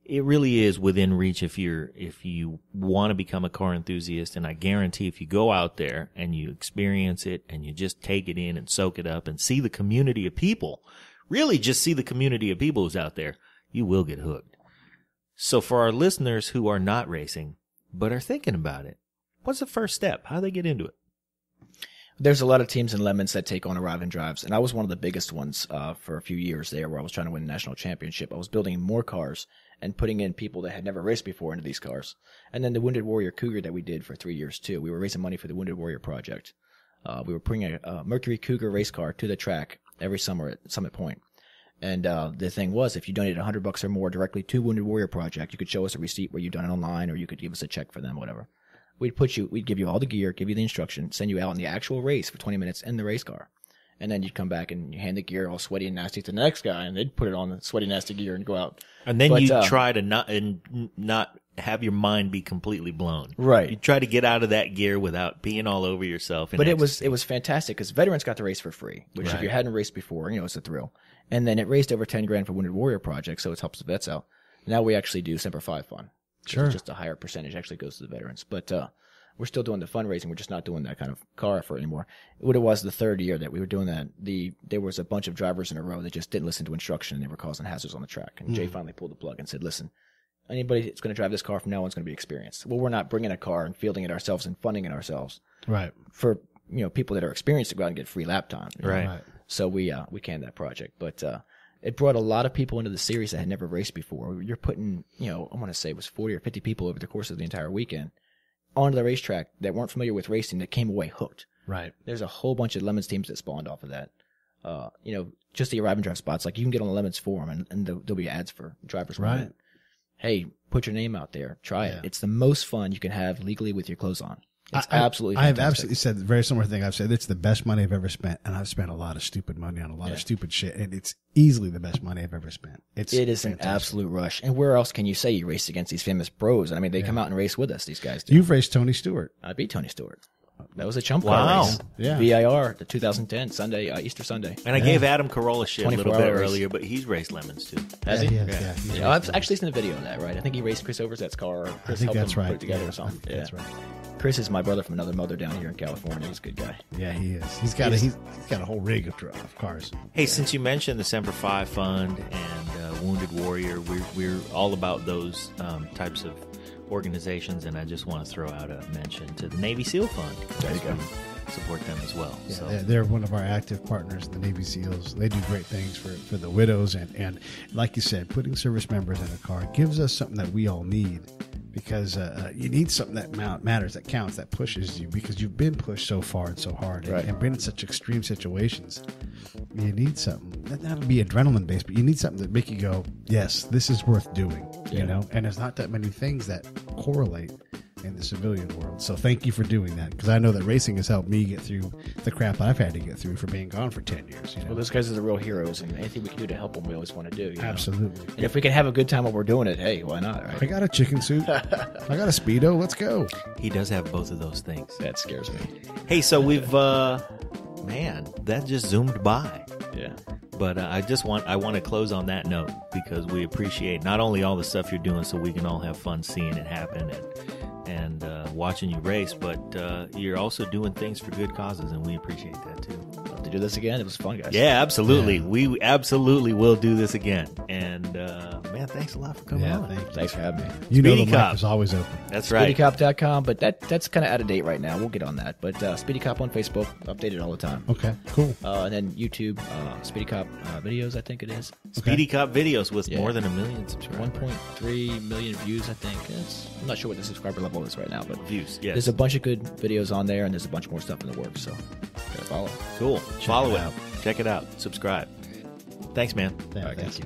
It really is within reach if you want to become a car enthusiast, and I guarantee if you go out there and you experience it and you just take it in and soak it up and see the community of people, really just see the community of people who's out there, you will get hooked. So for our listeners who are not racing but are thinking about it, what's the first step? How do they get into it? There's a lot of teams in Lemons that take on arrive and drives, and I was one of the biggest ones for a few years there where I was trying to win a national championship. I was building more cars and putting in people that had never raced before into these cars. And then the Wounded Warrior Cougar that we did for 3 years too. We were raising money for the Wounded Warrior Project. We were bringing a Mercury Cougar race car to the track every summer at Summit Point. And the thing was, if you donated $100 or more directly to Wounded Warrior Project, you could show us a receipt where you've done it online, or you could give us a check for them, whatever. We'd give you all the gear, give you the instruction, send you out in the actual race for 20 minutes in the race car. And then you'd come back and you hand the gear all sweaty and nasty to the next guy, and they'd put it on the sweaty, nasty gear and go out. And then you try to not have your mind be completely blown. Right. You try to get out of that gear without being all over yourself. But it was fantastic because veterans got to race for free, which if you hadn't raced before, it's a thrill. And then it raised over $10,000 for Wounded Warrior Project, so it helps the vets out. Now we actually do Semper Fi Fund. Sure. Just a higher percentage actually goes to the veterans. But we're still doing the fundraising. We're just not doing that kind of car effort anymore. What it was the third year that we were doing that, there was a bunch of drivers in a row that just didn't listen to instruction, and they were causing hazards on the track. And Jay finally pulled the plug and said, listen, anybody that's going to drive this car from now on is going to be experienced. Well, we're not bringing a car and fielding it ourselves and funding it ourselves. Right. For people that are experienced to go out and get free lap time. Right. So we canned that project. But it brought a lot of people into the series that had never raced before. You're putting, I want to say it was 40 or 50 people over the course of the entire weekend onto the racetrack that weren't familiar with racing that came away hooked. Right. There's a whole bunch of Lemons teams that spawned off of that. Just the arrive and drive spots. Like you can get on the Lemons forum and there'll be ads for drivers. Right. Hey, put your name out there. Try it. It's the most fun you can have legally with your clothes on. It's absolutely I have fantastic. absolutely said the very similar thing. I've said it's the best money I've ever spent, and I've spent a lot of stupid money on a lot of stupid shit, and it's easily the best money I've ever spent. It is an absolute rush. And where else can you say you race against these famous pros? I mean, they come out and race with us, these guys do. You've raced Tony Stewart. I beat Tony Stewart. That was a chump car race. Yeah. VIR, the 2010 Sunday, Easter Sunday. And I gave Adam Carolla shit a little bit 24 hours. earlier, but he's raced Lemons too. Has he? Yeah. Yeah, I've actually seen a video of that, right? I think he raced Chris Overzet's car. Or Chris helped him put it together or something. I think that's right. Chris is my brother from another mother down here in California. He's a good guy. Yeah, he is. He's got a whole rig of cars. Hey, since you mentioned the Semper Fi Fund and Wounded Warrior, we're all about those types of organizations, and I just want to throw out a mention to the Navy SEAL Fund. There you go. Support them as well. Yeah, So they're one of our active partners, the Navy SEALs. They do great things for the widows, and like you said, putting service members in a car gives us something that we all need, because you need something that matters, that counts, that pushes you, because you've been pushed so far and so hard, and been in such extreme situations. You need something. That'll be adrenaline based, but you need something that make you go, yes, this is worth doing. And there's not that many things that correlate in the civilian world. So thank you for doing that, because I know that racing has helped me get through the crap I've had to get through for being gone for 10 years. Well, those guys are the real heroes, and anything we can do to help them, we always want to do. Absolutely. And if we can have a good time while we're doing it, hey, why not, right? I got a chicken suit. I got a Speedo. Let's go. he does have both of those things. That scares me. Hey, so we've man, that just zoomed by. Yeah. But I want to close on that note, because we appreciate not only all the stuff you're doing so we can all have fun seeing it happen and watching you race, but you're also doing things for good causes, and we appreciate that too. Love to do this again. It was fun, guys. Yeah, absolutely. Yeah. We absolutely will do this again. And man, thanks a lot for coming on. Thanks for having me. You know Speedy the Cop mic is always open. That's right. SpeedyCop.com, but that's kind of out of date right now. We'll get on that. But Speedy Cop on Facebook, updated all the time. Okay, cool. And then YouTube, Speedy Cop videos, I think it is. Speedy Cop videos with more than 1 million subscribers. 1.3 million views, I think. I'm not sure what the subscriber level is right now, but Views, yes. there's a bunch of good videos on there, and there's a bunch more stuff in the works, so gotta follow. Cool. Follow it. Check it out. Subscribe. Thanks, man. Yeah, All right, thank guys. you.